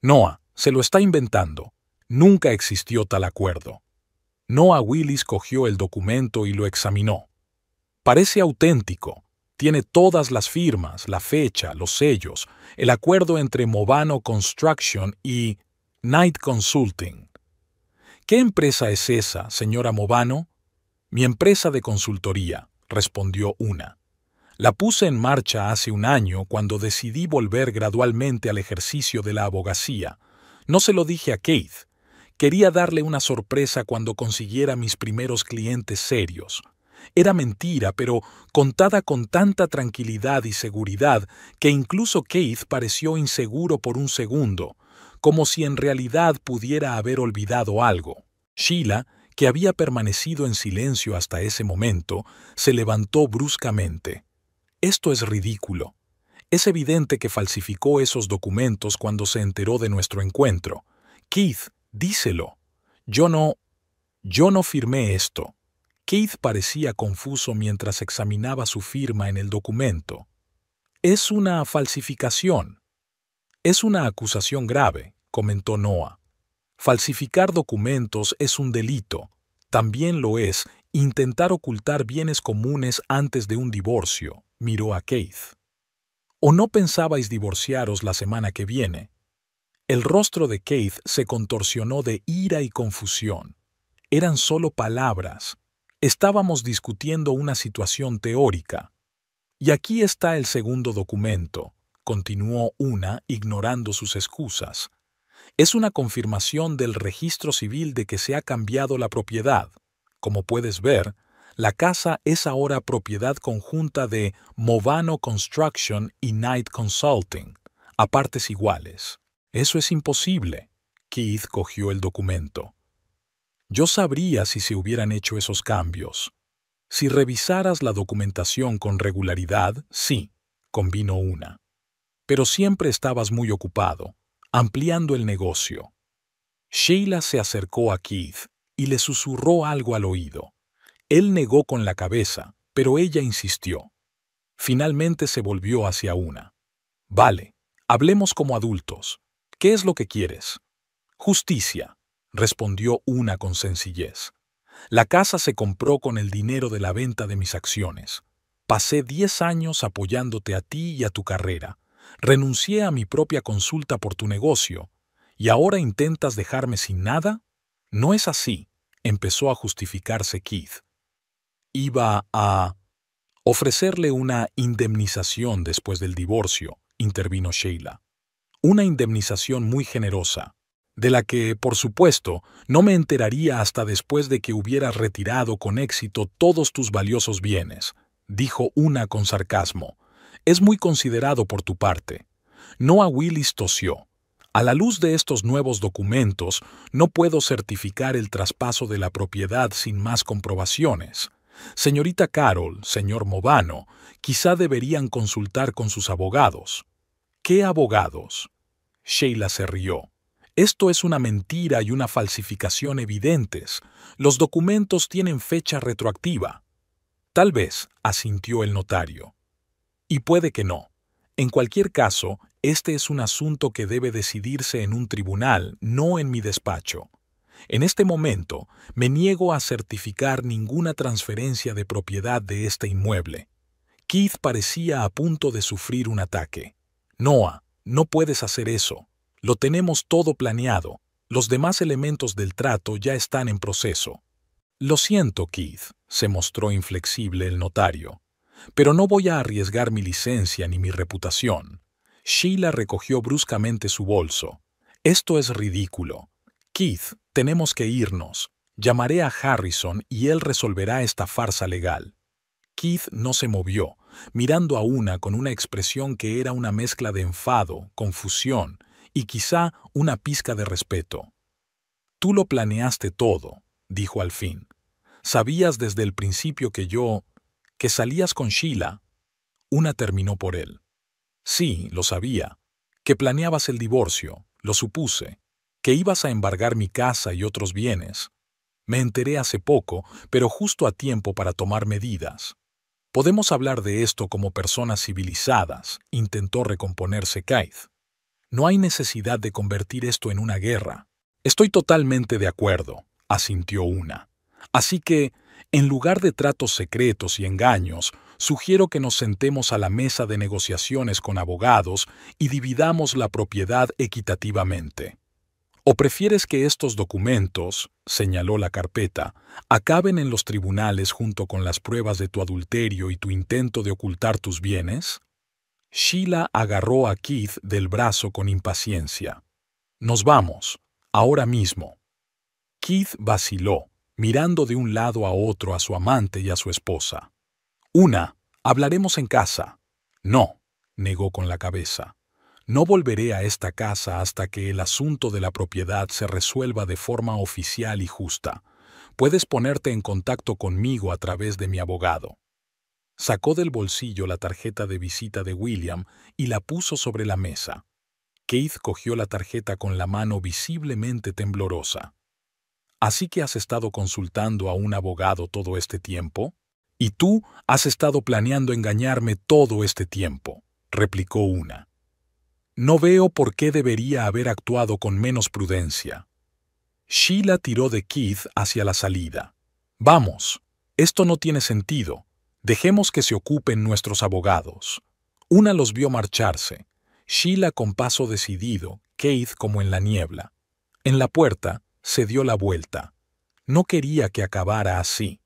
Noah, se lo está inventando. Nunca existió tal acuerdo. Noah Willis cogió el documento y lo examinó. Parece auténtico. Tiene todas las firmas, la fecha, los sellos, el acuerdo entre Movano Construction y Knight Consulting. ¿Qué empresa es esa, señora Movano? Mi empresa de consultoría, respondió Una. La puse en marcha hace un año cuando decidí volver gradualmente al ejercicio de la abogacía. No se lo dije a Keith. Quería darle una sorpresa cuando consiguiera mis primeros clientes serios. Era mentira, pero contada con tanta tranquilidad y seguridad que incluso Keith pareció inseguro por un segundo, como si en realidad pudiera haber olvidado algo. Sheila, que había permanecido en silencio hasta ese momento, se levantó bruscamente. Esto es ridículo. Es evidente que falsificó esos documentos cuando se enteró de nuestro encuentro. Keith, díselo. Yo no firmé esto. Keith parecía confuso mientras examinaba su firma en el documento. Es una falsificación. Es una acusación grave, comentó Noah. Falsificar documentos es un delito. También lo es intentar ocultar bienes comunes antes de un divorcio, miró a Keith. ¿O no pensabais divorciaros la semana que viene? El rostro de Keith se contorsionó de ira y confusión. Eran solo palabras. Estábamos discutiendo una situación teórica. Y aquí está el segundo documento, continuó Una, ignorando sus excusas. Es una confirmación del registro civil de que se ha cambiado la propiedad. Como puedes ver, la casa es ahora propiedad conjunta de Movano Construction y Knight Consulting, a partes iguales. Eso es imposible. Keith cogió el documento. Yo sabría si se hubieran hecho esos cambios. Si revisaras la documentación con regularidad, sí, convino Una. Pero siempre estabas muy ocupado, ampliando el negocio. Sheila se acercó a Keith y le susurró algo al oído. Él negó con la cabeza, pero ella insistió. Finalmente se volvió hacia Una. Vale, hablemos como adultos. ¿Qué es lo que quieres? Justicia, respondió Una con sencillez. La casa se compró con el dinero de la venta de mis acciones. Pasé 10 años apoyándote a ti y a tu carrera. Renuncié a mi propia consulta por tu negocio. ¿Y ahora intentas dejarme sin nada? No es así, empezó a justificarse Keith. Iba a ofrecerle una indemnización después del divorcio, intervino Sheila. Una indemnización muy generosa, de la que, por supuesto, no me enteraría hasta después de que hubieras retirado con éxito todos tus valiosos bienes, dijo Una con sarcasmo. Es muy considerado por tu parte. Noah Willis tosió. A la luz de estos nuevos documentos, no puedo certificar el traspaso de la propiedad sin más comprobaciones. Señorita Carol, señor Movano, quizá deberían consultar con sus abogados. ¿Qué abogados? Sheila se rió. Esto es una mentira y una falsificación evidentes. Los documentos tienen fecha retroactiva. Tal vez, asintió el notario. Y puede que no. En cualquier caso, Este es un asunto que debe decidirse en un tribunal, no en mi despacho. En este momento, me niego a certificar ninguna transferencia de propiedad de este inmueble. Keith parecía a punto de sufrir un ataque. Noah, no puedes hacer eso. Lo tenemos todo planeado. Los demás elementos del trato ya están en proceso. Lo siento, Keith, se mostró inflexible el notario. Pero no voy a arriesgar mi licencia ni mi reputación. Sheila recogió bruscamente su bolso. Esto es ridículo. Keith, tenemos que irnos. Llamaré a Harrison y él resolverá esta farsa legal. Keith no se movió, mirando a Una con una expresión que era una mezcla de enfado, confusión y quizá una pizca de respeto. Tú lo planeaste todo, dijo al fin. Sabías desde el principio que salías con Sheila. Una terminó por él. Sí, lo sabía. Que planeabas el divorcio, lo supuse. Que ibas a embargar mi casa y otros bienes. Me enteré hace poco, pero justo a tiempo para tomar medidas. Podemos hablar de esto como personas civilizadas, intentó recomponerse Keith. No hay necesidad de convertir esto en una guerra. Estoy totalmente de acuerdo, asintió Una. Así que, en lugar de tratos secretos y engaños, sugiero que nos sentemos a la mesa de negociaciones con abogados y dividamos la propiedad equitativamente. ¿O prefieres que estos documentos, señaló la carpeta, acaben en los tribunales junto con las pruebas de tu adulterio y tu intento de ocultar tus bienes? Sheila agarró a Keith del brazo con impaciencia. Nos vamos, ahora mismo. Keith vaciló, mirando de un lado a otro a su amante y a su esposa. Una, hablaremos en casa. No, negó con la cabeza. No volveré a esta casa hasta que el asunto de la propiedad se resuelva de forma oficial y justa. Puedes ponerte en contacto conmigo a través de mi abogado. Sacó del bolsillo la tarjeta de visita de William y la puso sobre la mesa. Keith cogió la tarjeta con la mano visiblemente temblorosa. ¿Así que has estado consultando a un abogado todo este tiempo? Y tú has estado planeando engañarme todo este tiempo, replicó Una. No veo por qué debería haber actuado con menos prudencia. Sheila tiró de Keith hacia la salida. Vamos, esto no tiene sentido. Dejemos que se ocupen nuestros abogados. Una los vio marcharse. Sheila con paso decidido, Keith como en la niebla. En la puerta se dio la vuelta. No quería que acabara así.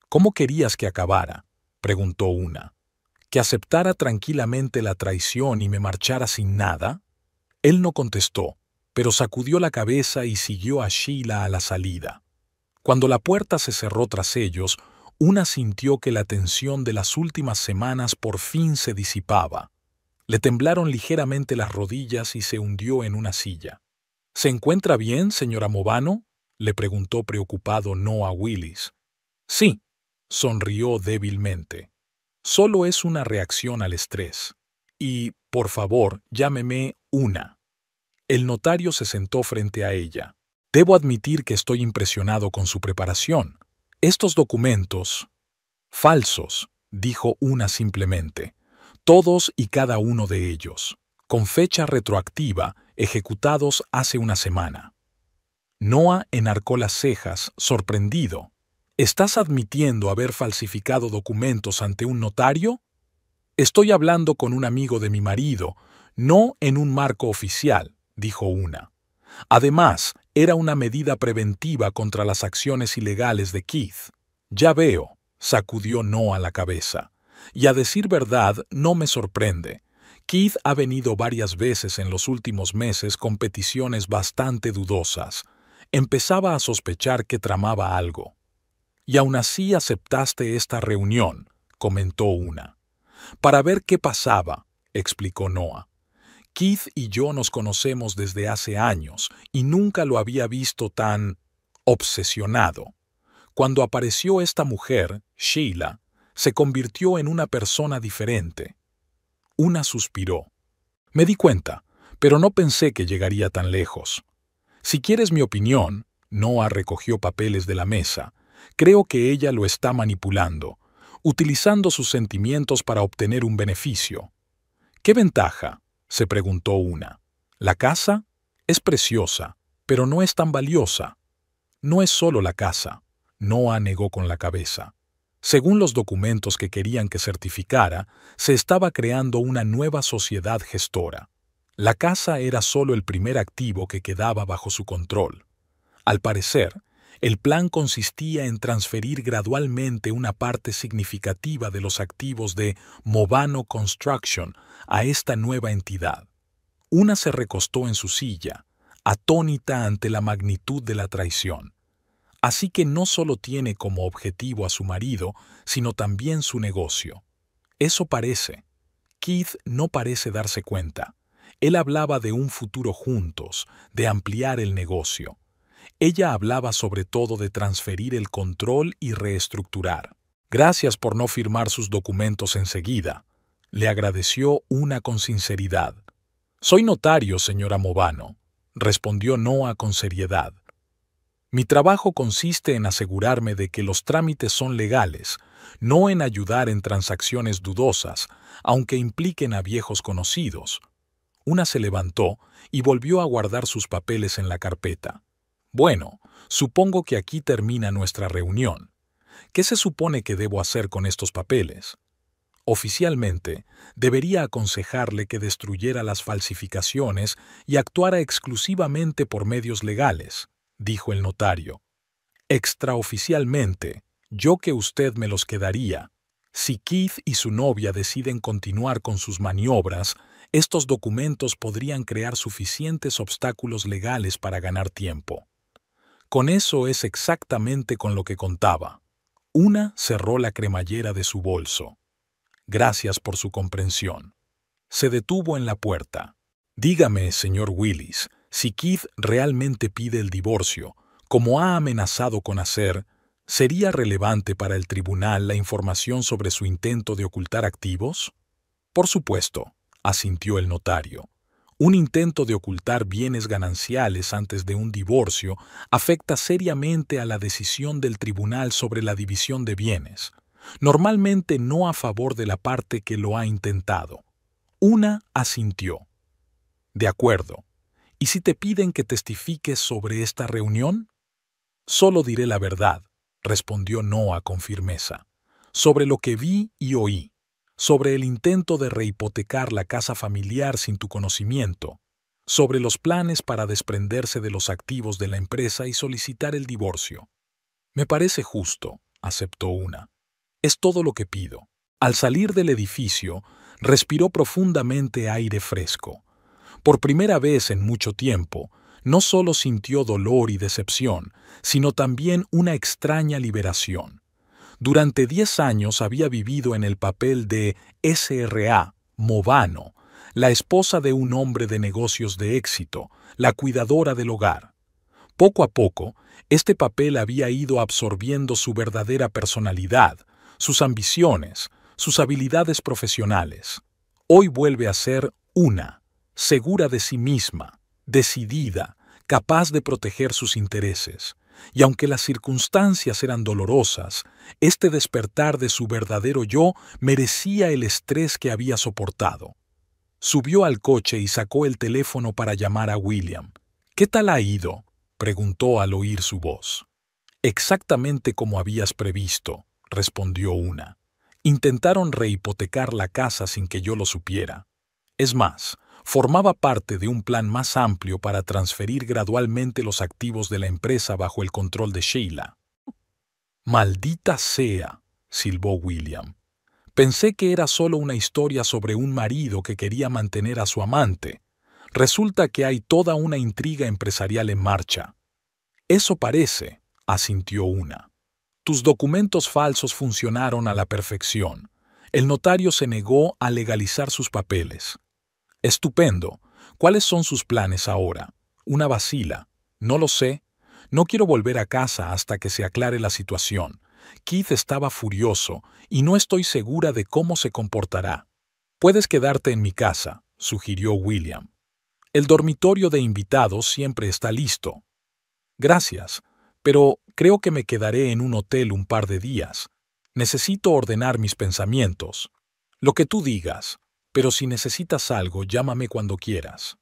¿Cómo querías que acabara?, preguntó Una. ¿Que aceptara tranquilamente la traición y me marchara sin nada? Él no contestó, pero sacudió la cabeza y siguió a Sheila a la salida. Cuando la puerta se cerró tras ellos, Una sintió que la tensión de las últimas semanas por fin se disipaba. Le temblaron ligeramente las rodillas y se hundió en una silla. ¿Se encuentra bien, señora Movano?, le preguntó preocupado Noah Willis. Sí, sonrió débilmente. Solo es una reacción al estrés. Y, por favor, llámeme Una. El notario se sentó frente a ella. Debo admitir que estoy impresionado con su preparación. Estos documentos... falsos, dijo Una simplemente. Todos y cada uno de ellos, con fecha retroactiva, ejecutados hace una semana. Noah enarcó las cejas, sorprendido. ¿Estás admitiendo haber falsificado documentos ante un notario? Estoy hablando con un amigo de mi marido, no en un marco oficial, dijo Una. Además, era una medida preventiva contra las acciones ilegales de Keith. Ya veo, sacudió Noah la cabeza. Y a decir verdad, no me sorprende. Keith ha venido varias veces en los últimos meses con peticiones bastante dudosas. Empezaba a sospechar que tramaba algo. Y aún así aceptaste esta reunión, comentó Una. Para ver qué pasaba, explicó Noah. Keith y yo nos conocemos desde hace años y nunca lo había visto tan obsesionado. Cuando apareció esta mujer, Sheila, se convirtió en una persona diferente. Una suspiró. Me di cuenta, pero no pensé que llegaría tan lejos. Si quieres mi opinión, Noah recogió papeles de la mesa. Creo que ella lo está manipulando, utilizando sus sentimientos para obtener un beneficio. ¿Qué ventaja?, se preguntó una. «La casa es preciosa, pero no es tan valiosa». «No es solo la casa», Noah negó con la cabeza. Según los documentos que querían que certificara, se estaba creando una nueva sociedad gestora. La casa era solo el primer activo que quedaba bajo su control. Al parecer, el plan consistía en transferir gradualmente una parte significativa de los activos de Movano Construction a esta nueva entidad. Una se recostó en su silla, atónita ante la magnitud de la traición. Así que no solo tiene como objetivo a su marido, sino también su negocio. Eso parece. Keith no parece darse cuenta. Él hablaba de un futuro juntos, de ampliar el negocio. Ella hablaba sobre todo de transferir el control y reestructurar. «Gracias por no firmar sus documentos enseguida», le agradeció una con sinceridad. «Soy notario, señora Movano», respondió Noah con seriedad. «Mi trabajo consiste en asegurarme de que los trámites son legales, no en ayudar en transacciones dudosas, aunque impliquen a viejos conocidos». Una se levantó y volvió a guardar sus papeles en la carpeta. «Bueno, supongo que aquí termina nuestra reunión. ¿Qué se supone que debo hacer con estos papeles?» Oficialmente, debería aconsejarle que destruyera las falsificaciones y actuara exclusivamente por medios legales, dijo el notario. «Extraoficialmente, yo que usted me los quedaría. Si Keith y su novia deciden continuar con sus maniobras, estos documentos podrían crear suficientes obstáculos legales para ganar tiempo». Con eso es exactamente con lo que contaba. Una cerró la cremallera de su bolso. «Gracias por su comprensión». Se detuvo en la puerta. «Dígame, señor Willis, si Keith realmente pide el divorcio, como ha amenazado con hacer, ¿sería relevante para el tribunal la información sobre su intento de ocultar activos?» «Por supuesto», asintió el notario. «Un intento de ocultar bienes gananciales antes de un divorcio afecta seriamente a la decisión del tribunal sobre la división de bienes, normalmente no a favor de la parte que lo ha intentado». Una asintió. «De acuerdo. ¿Y si te piden que testifiques sobre esta reunión?» «Solo diré la verdad», respondió Noah con firmeza, «sobre lo que vi y oí, sobre el intento de rehipotecar la casa familiar sin tu conocimiento, sobre los planes para desprenderse de los activos de la empresa y solicitar el divorcio». «Me parece justo», aceptó una. «Es todo lo que pido». Al salir del edificio, respiró profundamente aire fresco. Por primera vez en mucho tiempo, no solo sintió dolor y decepción, sino también una extraña liberación. Durante 10 años había vivido en el papel de SRA, Movano, la esposa de un hombre de negocios de éxito, la cuidadora del hogar. Poco a poco, este papel había ido absorbiendo su verdadera personalidad, sus ambiciones, sus habilidades profesionales. Hoy vuelve a ser una, segura de sí misma, decidida, capaz de proteger sus intereses. Y aunque las circunstancias eran dolorosas, este despertar de su verdadero yo merecía el estrés que había soportado. Subió al coche y sacó el teléfono para llamar a William. «¿Qué tal ha ido?», preguntó al oír su voz. «Exactamente como habías previsto», respondió una. «Intentaron rehipotecar la casa sin que yo lo supiera. Es más, formaba parte de un plan más amplio para transferir gradualmente los activos de la empresa bajo el control de Sheila». «Maldita sea», silbó William. «Pensé que era solo una historia sobre un marido que quería mantener a su amante. Resulta que hay toda una intriga empresarial en marcha». «Eso parece», asintió una. «Tus documentos falsos funcionaron a la perfección. El notario se negó a legalizar sus papeles». «Estupendo. ¿Cuáles son sus planes ahora?» «Una vacila. No lo sé. No quiero volver a casa hasta que se aclare la situación». Keith estaba furioso y no estoy segura de cómo se comportará. «Puedes quedarte en mi casa», sugirió William. «El dormitorio de invitados siempre está listo». «Gracias, pero creo que me quedaré en un hotel un par de días. Necesito ordenar mis pensamientos». «Lo que tú digas». pero si necesitas algo, llámame cuando quieras.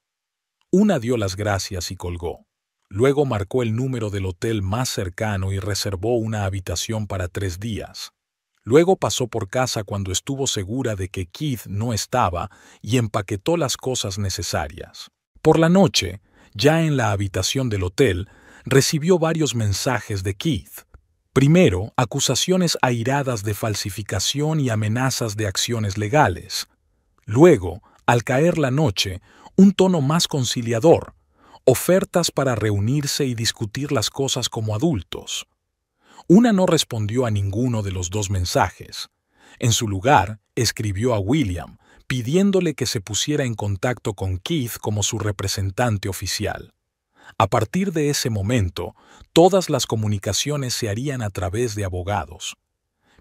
Una dio las gracias y colgó. Luego marcó el número del hotel más cercano y reservó una habitación para 3 días. Luego pasó por casa cuando estuvo segura de que Keith no estaba y empaquetó las cosas necesarias. Por la noche, ya en la habitación del hotel, recibió varios mensajes de Keith. Primero, acusaciones airadas de falsificación y amenazas de acciones legales. Luego, al caer la noche, un tono más conciliador, ofertas para reunirse y discutir las cosas como adultos. Una no respondió a ninguno de los 2 mensajes. En su lugar, escribió a William, pidiéndole que se pusiera en contacto con Keith como su representante oficial. A partir de ese momento, todas las comunicaciones se harían a través de abogados.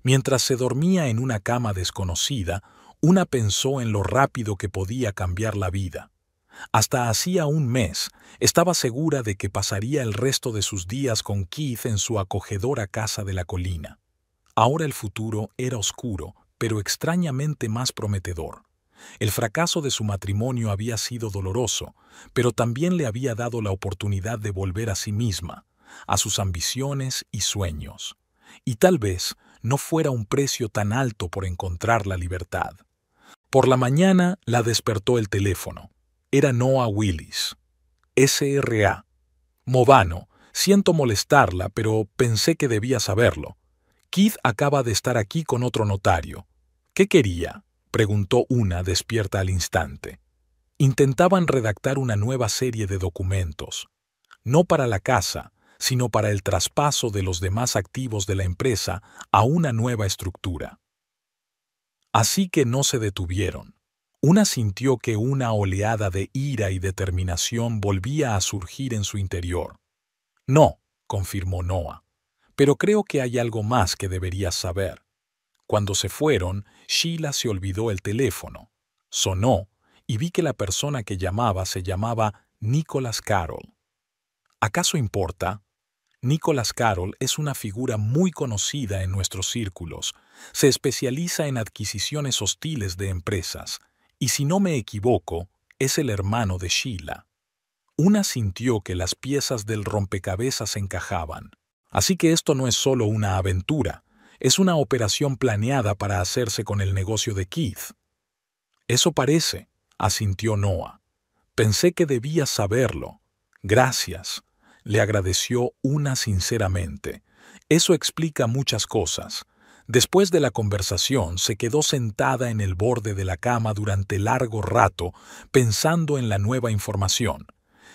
Mientras se dormía en una cama desconocida, una pensó en lo rápido que podía cambiar la vida. Hasta hacía un mes, estaba segura de que pasaría el resto de sus días con Keith en su acogedora casa de la colina. Ahora el futuro era oscuro, pero extrañamente más prometedor. El fracaso de su matrimonio había sido doloroso, pero también le había dado la oportunidad de volver a sí misma, a sus ambiciones y sueños. Y tal vez no fuera un precio tan alto por encontrar la libertad. Por la mañana la despertó el teléfono. Era Noah Willis. SRA. Movano, siento molestarla, pero pensé que debía saberlo. Keith acaba de estar aquí con otro notario. ¿Qué quería?, preguntó una, despierta al instante. Intentaban redactar una nueva serie de documentos. No para la casa, sino para el traspaso de los demás activos de la empresa a una nueva estructura. Así que no se detuvieron. Una sintió que una oleada de ira y determinación volvía a surgir en su interior. No, confirmó Noah, pero creo que hay algo más que deberías saber. Cuando se fueron, Sheila se olvidó el teléfono. Sonó y vi que la persona que llamaba se llamaba Nicholas Carroll. ¿Acaso importa? Nicholas Carroll es una figura muy conocida en nuestros círculos. Se especializa en adquisiciones hostiles de empresas. Y si no me equivoco, es el hermano de Sheila. Una sintió que las piezas del rompecabezas encajaban. Así que esto no es solo una aventura, es una operación planeada para hacerse con el negocio de Keith. Eso parece, asintió Noah. Pensé que debías saberlo. Gracias, le agradeció una sinceramente. Eso explica muchas cosas. Después de la conversación, se quedó sentada en el borde de la cama durante largo rato, pensando en la nueva información.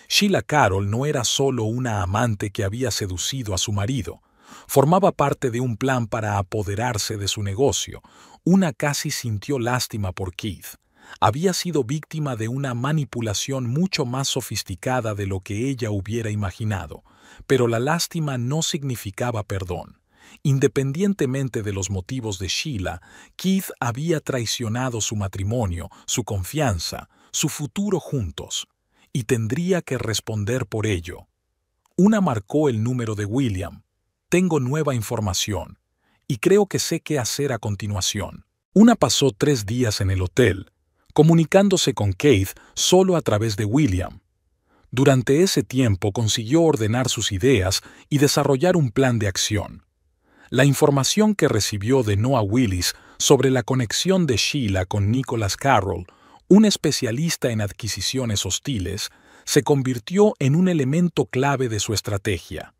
Sheila Carroll no era solo una amante que había seducido a su marido. Formaba parte de un plan para apoderarse de su negocio. Una casi sintió lástima por Keith. Había sido víctima de una manipulación mucho más sofisticada de lo que ella hubiera imaginado, pero la lástima no significaba perdón. Independientemente de los motivos de Sheila, Keith había traicionado su matrimonio, su confianza, su futuro juntos, y tendría que responder por ello. Una marcó el número de William. Tengo nueva información, y creo que sé qué hacer a continuación. Una pasó 3 días en el hotel, comunicándose con Keith solo a través de William. Durante ese tiempo consiguió ordenar sus ideas y desarrollar un plan de acción. La información que recibió de Noah Willis sobre la conexión de Sheila con Nicholas Carroll, un especialista en adquisiciones hostiles, se convirtió en un elemento clave de su estrategia.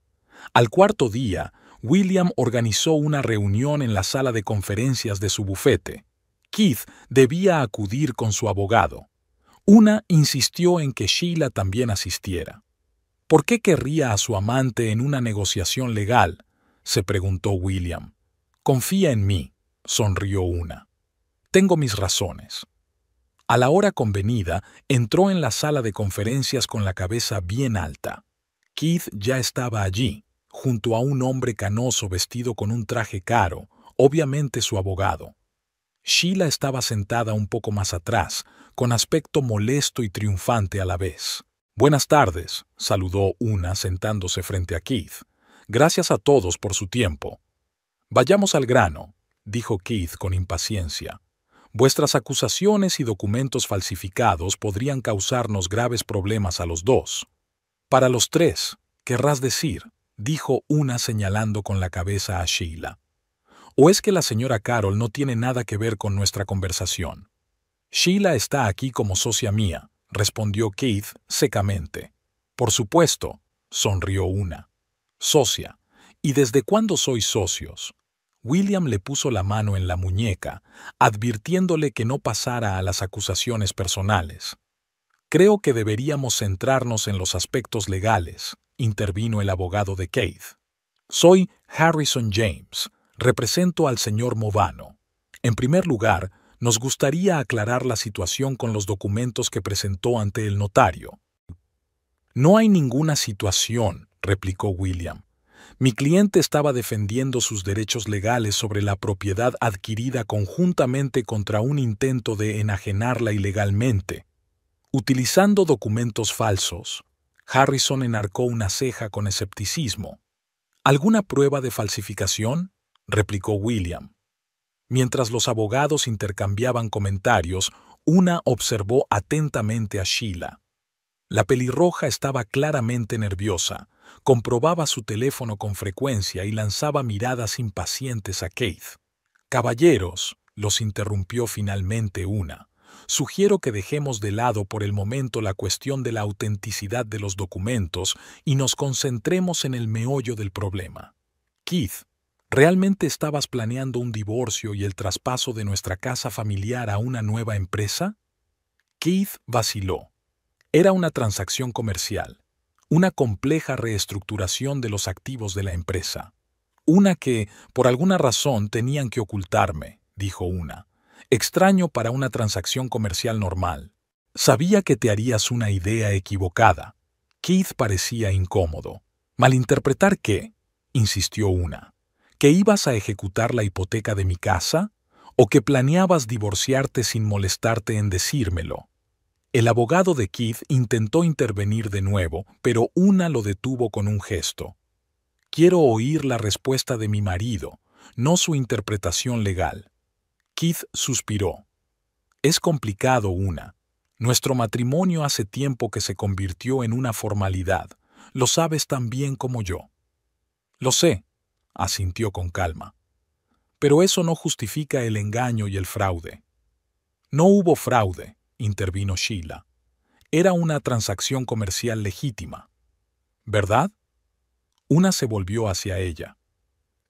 Al 4.º día, William organizó una reunión en la sala de conferencias de su bufete. Keith debía acudir con su abogado. Una insistió en que Sheila también asistiera. ¿Por qué querría a su amante en una negociación legal?, se preguntó William. Confía en mí, sonrió una. Tengo mis razones. A la hora convenida, entró en la sala de conferencias con la cabeza bien alta. Keith ya estaba allí, junto a un hombre canoso vestido con un traje caro, obviamente su abogado. Sheila estaba sentada un poco más atrás, con aspecto molesto y triunfante a la vez. Buenas tardes, saludó una sentándose frente a Keith. Gracias a todos por su tiempo. Vayamos al grano, dijo Keith con impaciencia. Vuestras acusaciones y documentos falsificados podrían causarnos graves problemas a los dos. Para los tres, querrás decir, dijo una señalando con la cabeza a Sheila. ¿O es que la señora Carol no tiene nada que ver con nuestra conversación? Sheila está aquí como socia mía, respondió Keith secamente. Por supuesto, sonrió una. Socia. ¿Y desde cuándo sois socios? William le puso la mano en la muñeca, advirtiéndole que no pasara a las acusaciones personales. Creo que deberíamos centrarnos en los aspectos legales, intervino el abogado de Keith. Soy Harrison James, represento al señor Movano. En primer lugar, nos gustaría aclarar la situación con los documentos que presentó ante el notario. No hay ninguna situación, replicó William. Mi cliente estaba defendiendo sus derechos legales sobre la propiedad adquirida conjuntamente contra un intento de enajenarla ilegalmente. Utilizando documentos falsos, Harrison enarcó una ceja con escepticismo. ¿Alguna prueba de falsificación?, replicó William. Mientras los abogados intercambiaban comentarios, una observó atentamente a Sheila. La pelirroja estaba claramente nerviosa, comprobaba su teléfono con frecuencia y lanzaba miradas impacientes a Keith. «Caballeros», los interrumpió finalmente una, «sugiero que dejemos de lado por el momento la cuestión de la autenticidad de los documentos y nos concentremos en el meollo del problema. Keith, ¿realmente estabas planeando un divorcio y el traspaso de nuestra casa familiar a una nueva empresa?» Keith vaciló. Era una transacción comercial, una compleja reestructuración de los activos de la empresa. Una que, por alguna razón, tenían que ocultarme, dijo una. Extraño para una transacción comercial normal. Sabía que te harías una idea equivocada. Keith parecía incómodo. ¿Malinterpretar qué?, insistió una. ¿Que ibas a ejecutar la hipoteca de mi casa? ¿O que planeabas divorciarte sin molestarte en decírmelo? El abogado de Keith intentó intervenir de nuevo, pero una lo detuvo con un gesto. Quiero oír la respuesta de mi marido, no su interpretación legal. Keith suspiró. Es complicado, una. Nuestro matrimonio hace tiempo que se convirtió en una formalidad. Lo sabes tan bien como yo. Lo sé, asintió con calma. Pero eso no justifica el engaño y el fraude. No hubo fraude, intervino Sheila. Era una transacción comercial legítima. ¿Verdad? Una se volvió hacia ella.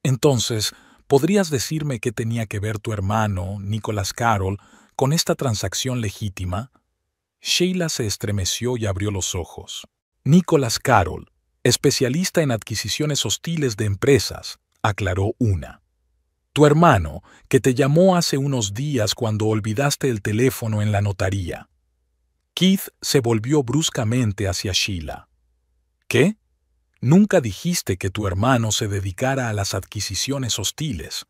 Entonces, ¿podrías decirme qué tenía que ver tu hermano, Nicholas Carroll, con esta transacción legítima? Sheila se estremeció y abrió los ojos. Nicholas Carroll, especialista en adquisiciones hostiles de empresas, aclaró una. Tu hermano, que te llamó hace unos días cuando olvidaste el teléfono en la notaría. Keith se volvió bruscamente hacia Sheila. ¿Qué? Nunca dijiste que tu hermano se dedicara a las adquisiciones hostiles.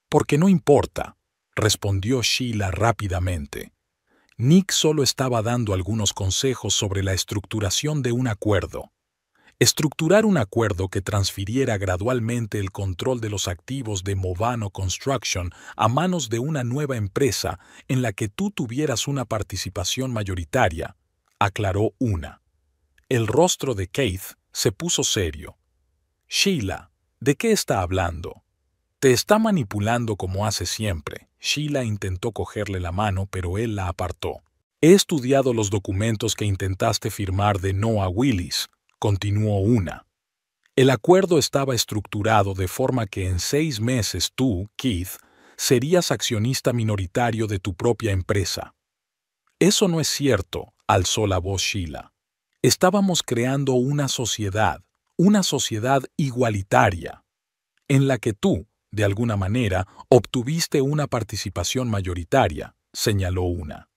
Porque no importa, respondió Sheila rápidamente. Nick solo estaba dando algunos consejos sobre la estructuración de un acuerdo. Estructurar un acuerdo que transfiriera gradualmente el control de los activos de Movano Construction a manos de una nueva empresa en la que tú tuvieras una participación mayoritaria, aclaró una. El rostro de Keith se puso serio. Sheila, ¿de qué está hablando? Te está manipulando como hace siempre. Sheila intentó cogerle la mano, pero él la apartó. He estudiado los documentos que intentaste firmar de Noah Willis, continuó una. El acuerdo estaba estructurado de forma que en 6 meses tú, Keith, serías accionista minoritario de tu propia empresa. Eso no es cierto, alzó la voz Sheila. Estábamos creando una sociedad igualitaria, en la que tú, de alguna manera, obtuviste una participación mayoritaria, señaló una.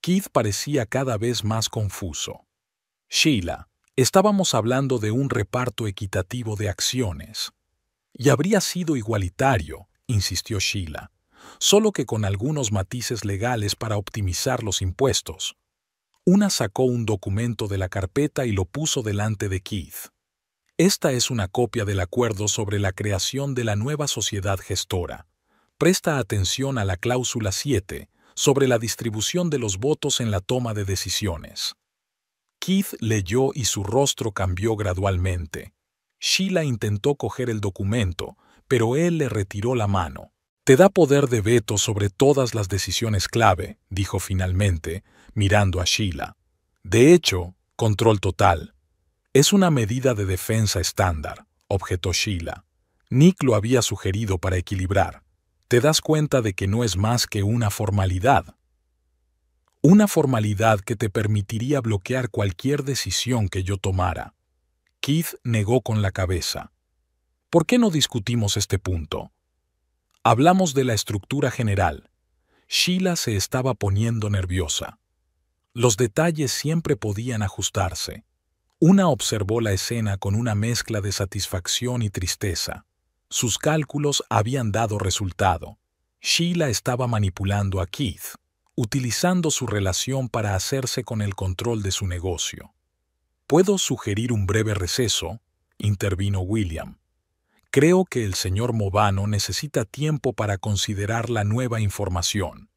Keith parecía cada vez más confuso. Sheila, estábamos hablando de un reparto equitativo de acciones. Y habría sido igualitario, insistió Sheila, solo que con algunos matices legales para optimizar los impuestos. Una sacó un documento de la carpeta y lo puso delante de Keith. Esta es una copia del acuerdo sobre la creación de la nueva sociedad gestora. Presta atención a la cláusula 7, sobre la distribución de los votos en la toma de decisiones. Keith leyó y su rostro cambió gradualmente. Sheila intentó coger el documento, pero él le retiró la mano. «Te da poder de veto sobre todas las decisiones clave», dijo finalmente, mirando a Sheila. «De hecho, control total. Es una medida de defensa estándar», objetó Sheila. Nick lo había sugerido para equilibrar. «Te das cuenta de que no es más que una formalidad». «Una formalidad que te permitiría bloquear cualquier decisión que yo tomara». Keith negó con la cabeza. «¿Por qué no discutimos este punto?» Hablamos de la estructura general. Sheila se estaba poniendo nerviosa. Los detalles siempre podían ajustarse. Una observó la escena con una mezcla de satisfacción y tristeza. Sus cálculos habían dado resultado. Sheila estaba manipulando a Keith, utilizando su relación para hacerse con el control de su negocio. «¿Puedo sugerir un breve receso?», intervino William. «Creo que el señor Movano necesita tiempo para considerar la nueva información».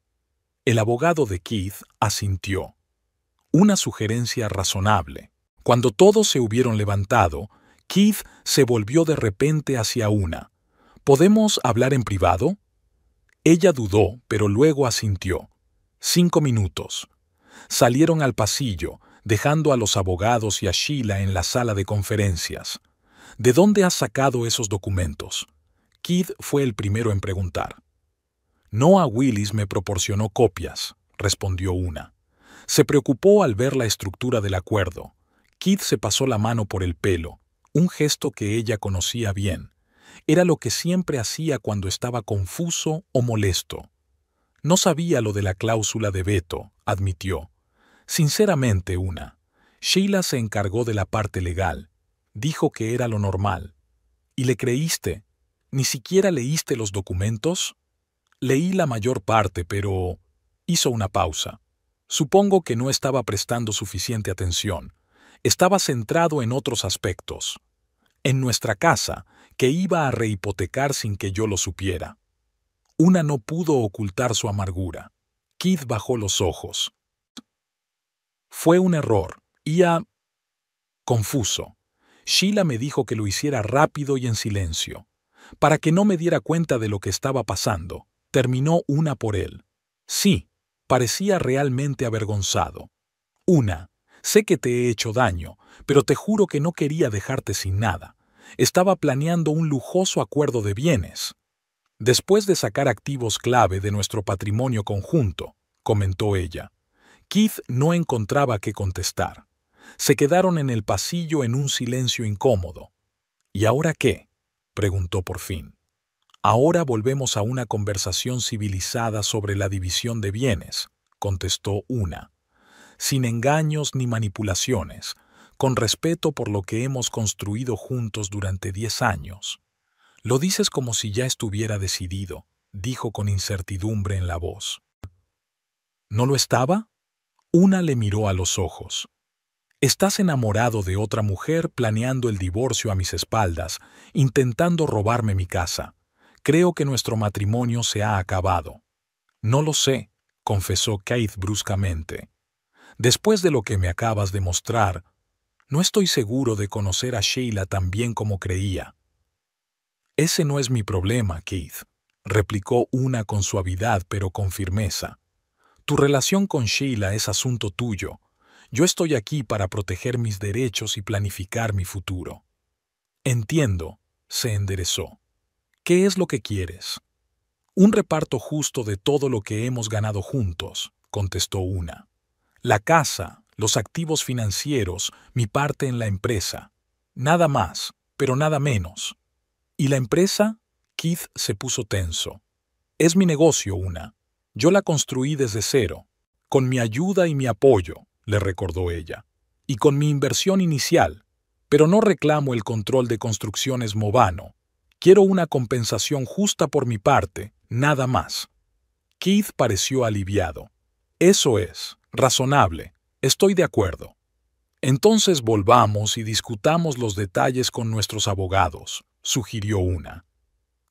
El abogado de Keith asintió. Una sugerencia razonable. Cuando todos se hubieron levantado, Keith se volvió de repente hacia Una. «¿Podemos hablar en privado?» Ella dudó, pero luego asintió. 5 minutos. Salieron al pasillo, dejando a los abogados y a Sheila en la sala de conferencias. «¿De dónde has sacado esos documentos?». Keith fue el primero en preguntar. «Noah Willis me proporcionó copias», respondió Una. Se preocupó al ver la estructura del acuerdo. Keith se pasó la mano por el pelo, un gesto que ella conocía bien. Era lo que siempre hacía cuando estaba confuso o molesto. «No sabía lo de la cláusula de veto», admitió. «Sinceramente, Una. Sheila se encargó de la parte legal. Dijo que era lo normal. ¿Y le creíste? ¿Ni siquiera leíste los documentos?» «Leí la mayor parte, pero...». Hizo una pausa. «Supongo que no estaba prestando suficiente atención. Estaba centrado en otros aspectos. En nuestra casa, que iba a rehipotecar sin que yo lo supiera». Una no pudo ocultar su amargura. Keith bajó los ojos. «Fue un error. Confuso. Sheila me dijo que lo hiciera rápido y en silencio. Para que no me diera cuenta de lo que estaba pasando, terminó Una por él. Sí, parecía realmente avergonzado. Una, sé que te he hecho daño, pero te juro que no quería dejarte sin nada. Estaba planeando un lujoso acuerdo de bienes. Después de sacar activos clave de nuestro patrimonio conjunto», comentó ella. Keith no encontraba qué contestar. Se quedaron en el pasillo en un silencio incómodo. «¿Y ahora qué?», preguntó por fin. «Ahora volvemos a una conversación civilizada sobre la división de bienes», contestó Una. «Sin engaños ni manipulaciones, con respeto por lo que hemos construido juntos durante 10 años. Lo dices como si ya estuviera decidido», dijo con incertidumbre en la voz. «¿No lo estaba?». Una le miró a los ojos. «Estás enamorado de otra mujer planeando el divorcio a mis espaldas, intentando robarme mi casa. Creo que nuestro matrimonio se ha acabado». «No lo sé», confesó Keith bruscamente. «Después de lo que me acabas de mostrar, no estoy seguro de conocer a Sheila tan bien como creía». «Ese no es mi problema, Keith», replicó Una con suavidad pero con firmeza. «Tu relación con Sheila es asunto tuyo. Yo estoy aquí para proteger mis derechos y planificar mi futuro». «Entiendo», se enderezó. «¿Qué es lo que quieres?». «Un reparto justo de todo lo que hemos ganado juntos», contestó Una. «La casa, los activos financieros, mi parte en la empresa. Nada más, pero nada menos». «¿Y la empresa?». Keith se puso tenso. «Es mi negocio, Una. Yo la construí desde cero, con mi ayuda y mi apoyo», le recordó ella, «y con mi inversión inicial, pero no reclamo el control de Construcciones Movano. Quiero una compensación justa por mi parte, nada más». Keith pareció aliviado. «Eso es, razonable. Estoy de acuerdo. Entonces volvamos y discutamos los detalles con nuestros abogados», sugirió Una.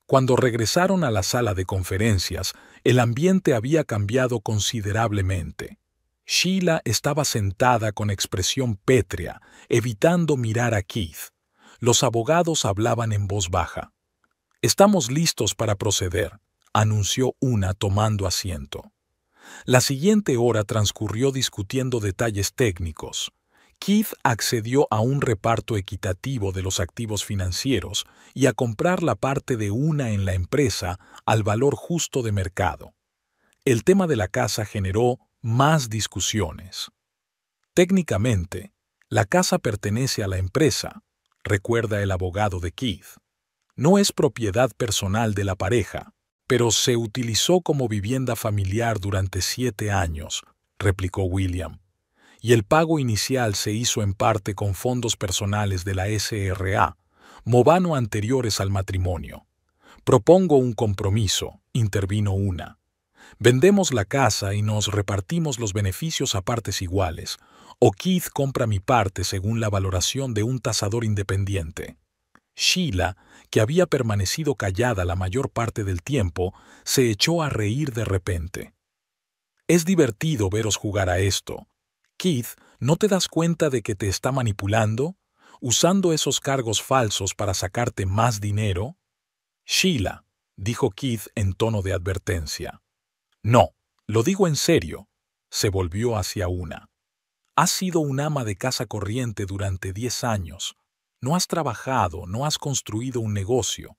Cuando regresaron a la sala de conferencias, el ambiente había cambiado considerablemente. Sheila estaba sentada con expresión pétrea, evitando mirar a Keith. Los abogados hablaban en voz baja. «Estamos listos para proceder», anunció una tomando asiento. La siguiente hora transcurrió discutiendo detalles técnicos. Keith accedió a un reparto equitativo de los activos financieros y a comprar la parte de una en la empresa al valor justo de mercado. El tema de la casa generó más discusiones. Técnicamente, la casa pertenece a la empresa, recuerda el abogado de Keith. No es propiedad personal de la pareja, pero se utilizó como vivienda familiar durante 7 años, replicó William. Y el pago inicial se hizo en parte con fondos personales de la SRA, Movano anteriores al matrimonio. Propongo un compromiso, intervino una. Vendemos la casa y nos repartimos los beneficios a partes iguales, o Keith compra mi parte según la valoración de un tasador independiente. Sheila, que había permanecido callada la mayor parte del tiempo, se echó a reír de repente. Es divertido veros jugar a esto. Keith, ¿no te das cuenta de que te está manipulando? ¿Usando esos cargos falsos para sacarte más dinero? Sheila, dijo Keith en tono de advertencia. No, lo digo en serio. Se volvió hacia una. Has sido un ama de casa corriente durante 10 años. No has trabajado, no has construido un negocio.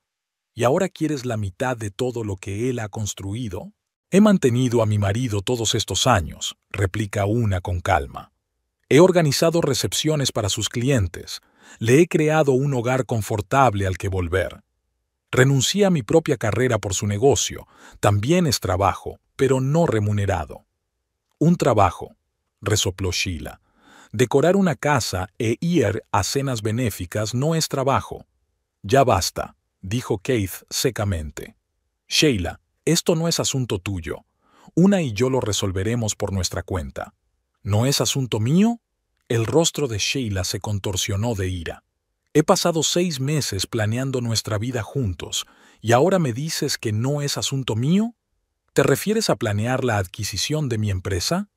¿Y ahora quieres la mitad de todo lo que él ha construido? He mantenido a mi marido todos estos años, replica una con calma. He organizado recepciones para sus clientes. Le he creado un hogar confortable al que volver. Renuncié a mi propia carrera por su negocio. También es trabajo, pero no remunerado. Un trabajo, resopló Sheila. Decorar una casa e ir a cenas benéficas no es trabajo. Ya basta, dijo Keith secamente. Sheila, esto no es asunto tuyo. Una y yo lo resolveremos por nuestra cuenta. ¿No es asunto mío? El rostro de Sheila se contorsionó de ira. He pasado 6 meses planeando nuestra vida juntos, ¿y ahora me dices que no es asunto mío? ¿Te refieres a planear la adquisición de mi empresa?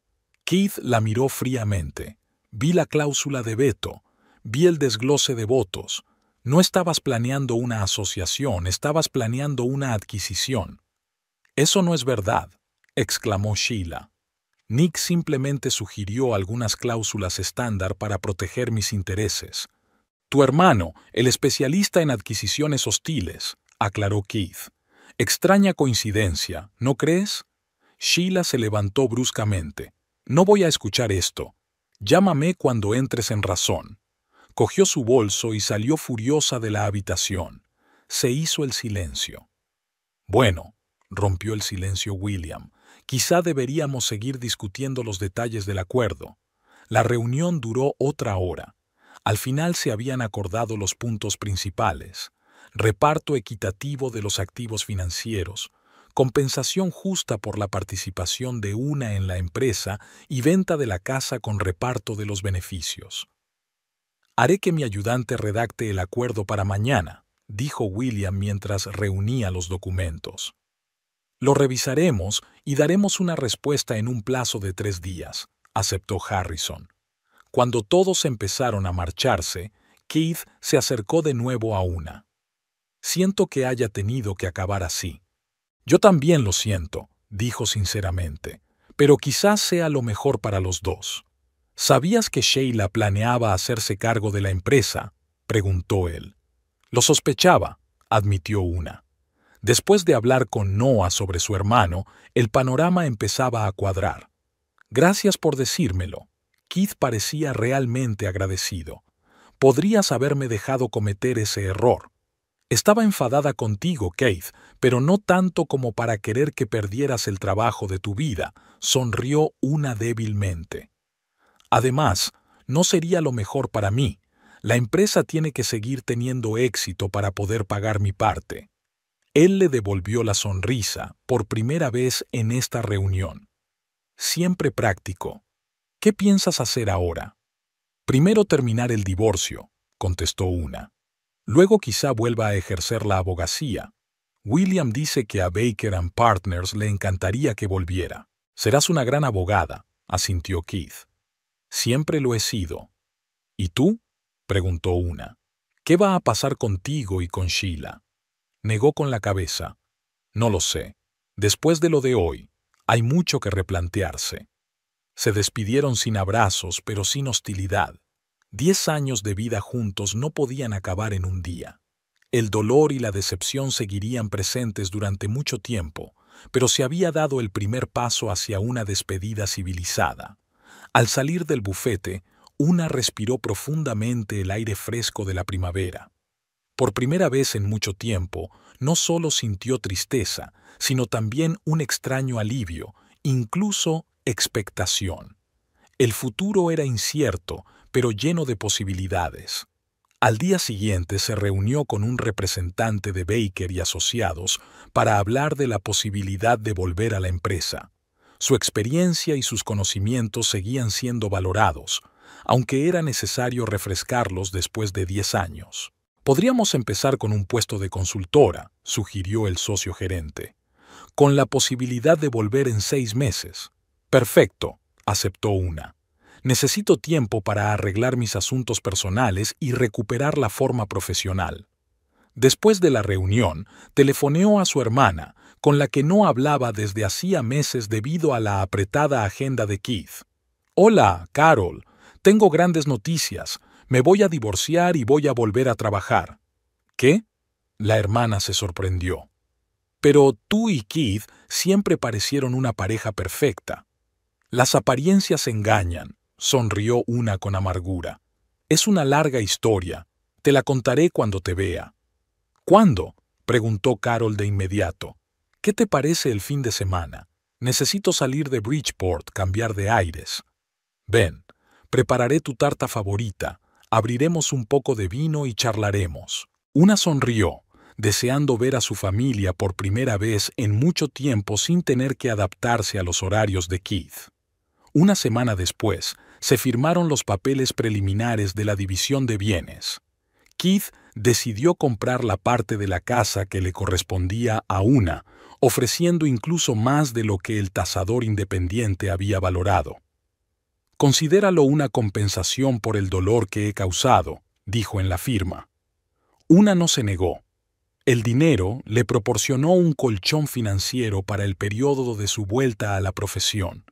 Keith la miró fríamente. Vi la cláusula de veto, vi el desglose de votos. No estabas planeando una asociación, estabas planeando una adquisición. Eso no es verdad, exclamó Sheila. Nick simplemente sugirió algunas cláusulas estándar para proteger mis intereses. Tu hermano, el especialista en adquisiciones hostiles, aclaró Keith. Extraña coincidencia, ¿no crees? Sheila se levantó bruscamente. No voy a escuchar esto. Llámame cuando entres en razón. Cogió su bolso y salió furiosa de la habitación. Se hizo el silencio. Bueno, rompió el silencio William. Quizá deberíamos seguir discutiendo los detalles del acuerdo. La reunión duró otra hora. Al final se habían acordado los puntos principales: reparto equitativo de los activos financieros, compensación justa por la participación de una en la empresa y venta de la casa con reparto de los beneficios. Haré que mi ayudante redacte el acuerdo para mañana, dijo William mientras reunía los documentos. Lo revisaremos y daremos una respuesta en un plazo de 3 días, aceptó Harrison. Cuando todos empezaron a marcharse, Keith se acercó de nuevo a una. Siento que haya tenido que acabar así. Yo también lo siento, dijo sinceramente, pero quizás sea lo mejor para los dos. ¿Sabías que Sheila planeaba hacerse cargo de la empresa?, preguntó él. Lo sospechaba, admitió una. Después de hablar con Noah sobre su hermano, el panorama empezaba a cuadrar. Gracias por decírmelo. Keith parecía realmente agradecido. Podrías haberme dejado cometer ese error. Estaba enfadada contigo, Keith, pero no tanto como para querer que perdieras el trabajo de tu vida, sonrió una débilmente. Además, no sería lo mejor para mí. La empresa tiene que seguir teniendo éxito para poder pagar mi parte. Él le devolvió la sonrisa por primera vez en esta reunión. Siempre práctico. ¿Qué piensas hacer ahora? Primero terminar el divorcio, contestó una. Luego quizá vuelva a ejercer la abogacía. William dice que a Baker & Partners le encantaría que volviera. Serás una gran abogada, asintió Keith. Siempre lo he sido. ¿Y tú? Preguntó Una. ¿Qué va a pasar contigo y con Sheila? Negó con la cabeza. No lo sé. Después de lo de hoy, hay mucho que replantearse. Se despidieron sin abrazos, pero sin hostilidad. 10 años de vida juntos no podían acabar en un día. El dolor y la decepción seguirían presentes durante mucho tiempo, pero se había dado el primer paso hacia una despedida civilizada. Al salir del bufete, Una respiró profundamente el aire fresco de la primavera. Por primera vez en mucho tiempo, no solo sintió tristeza, sino también un extraño alivio, incluso expectación. El futuro era incierto, pero lleno de posibilidades. Al día siguiente se reunió con un representante de Baker y Asociados para hablar de la posibilidad de volver a la empresa. Su experiencia y sus conocimientos seguían siendo valorados, aunque era necesario refrescarlos después de 10 años. Podríamos empezar con un puesto de consultora, sugirió el socio gerente, con la posibilidad de volver en 6 meses. Perfecto, aceptó Una. Necesito tiempo para arreglar mis asuntos personales y recuperar la forma profesional. Después de la reunión, telefoneó a su hermana, con la que no hablaba desde hacía meses debido a la apretada agenda de Keith. Hola, Carol. Tengo grandes noticias. Me voy a divorciar y voy a volver a trabajar. ¿Qué? La hermana se sorprendió. Pero tú y Keith siempre parecieron una pareja perfecta. Las apariencias engañan, sonrió Una con amargura. Es una larga historia. Te la contaré cuando te vea. ¿Cuándo? Preguntó Carol de inmediato. ¿Qué te parece el fin de semana? Necesito salir de Bridgeport, cambiar de aires. Ven, prepararé tu tarta favorita, abriremos un poco de vino y charlaremos. Una sonrió, deseando ver a su familia por primera vez en mucho tiempo sin tener que adaptarse a los horarios de Keith. Una semana después, se firmaron los papeles preliminares de la división de bienes. Keith decidió comprar la parte de la casa que le correspondía a Una, ofreciendo incluso más de lo que el tasador independiente había valorado. Considéralo una compensación por el dolor que he causado, dijo en la firma. Una no se negó. El dinero le proporcionó un colchón financiero para el periodo de su vuelta a la profesión.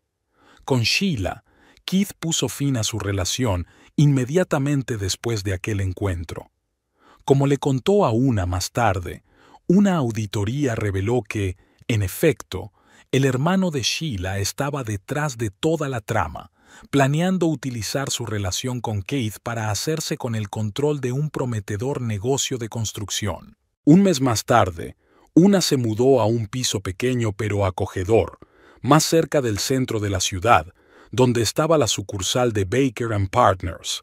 Con Sheila, Keith puso fin a su relación inmediatamente después de aquel encuentro. Como le contó a Una más tarde, una auditoría reveló que, en efecto, el hermano de Sheila estaba detrás de toda la trama, planeando utilizar su relación con Keith para hacerse con el control de un prometedor negocio de construcción. Un mes más tarde, Una se mudó a un piso pequeño pero acogedor, más cerca del centro de la ciudad, donde estaba la sucursal de Baker & Partners.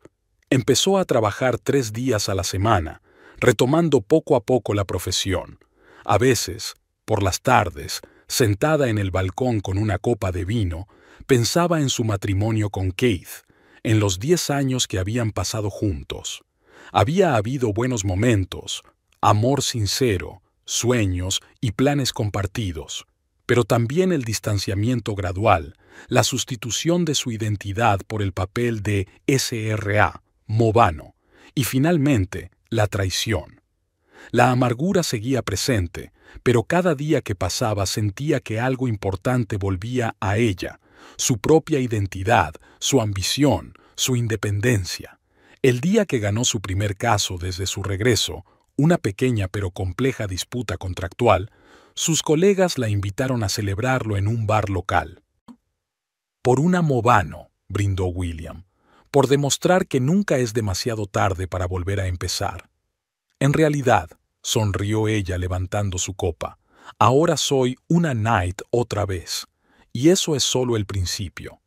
Empezó a trabajar 3 días a la semana, retomando poco a poco la profesión. A veces, por las tardes, sentada en el balcón con una copa de vino, pensaba en su matrimonio con Keith, en los 10 años que habían pasado juntos. Había habido buenos momentos, amor sincero, sueños y planes compartidos, pero también el distanciamiento gradual, la sustitución de su identidad por el papel de SRA, Movano, y finalmente la traición. La amargura seguía presente, pero cada día que pasaba sentía que algo importante volvía a ella, su propia identidad, su ambición, su independencia. El día que ganó su primer caso desde su regreso, una pequeña pero compleja disputa contractual, sus colegas la invitaron a celebrarlo en un bar local. Por una Movano, brindó William, por demostrar que nunca es demasiado tarde para volver a empezar. En realidad, sonrió ella levantando su copa, ahora soy una Knight otra vez, y eso es solo el principio.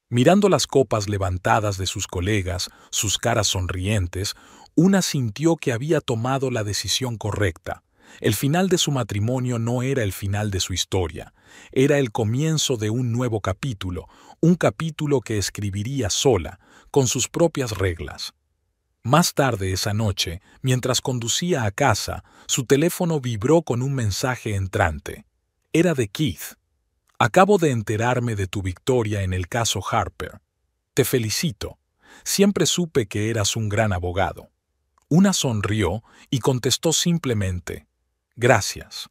Mirando las copas levantadas de sus colegas, sus caras sonrientes, Una sintió que había tomado la decisión correcta. El final de su matrimonio no era el final de su historia, era el comienzo de un nuevo capítulo, un capítulo que escribiría sola, con sus propias reglas. Más tarde esa noche, mientras conducía a casa, su teléfono vibró con un mensaje entrante. Era de Keith. Acabo de enterarme de tu victoria en el caso Harper. Te felicito. Siempre supe que eras un gran abogado. Una sonrió y contestó simplemente, gracias.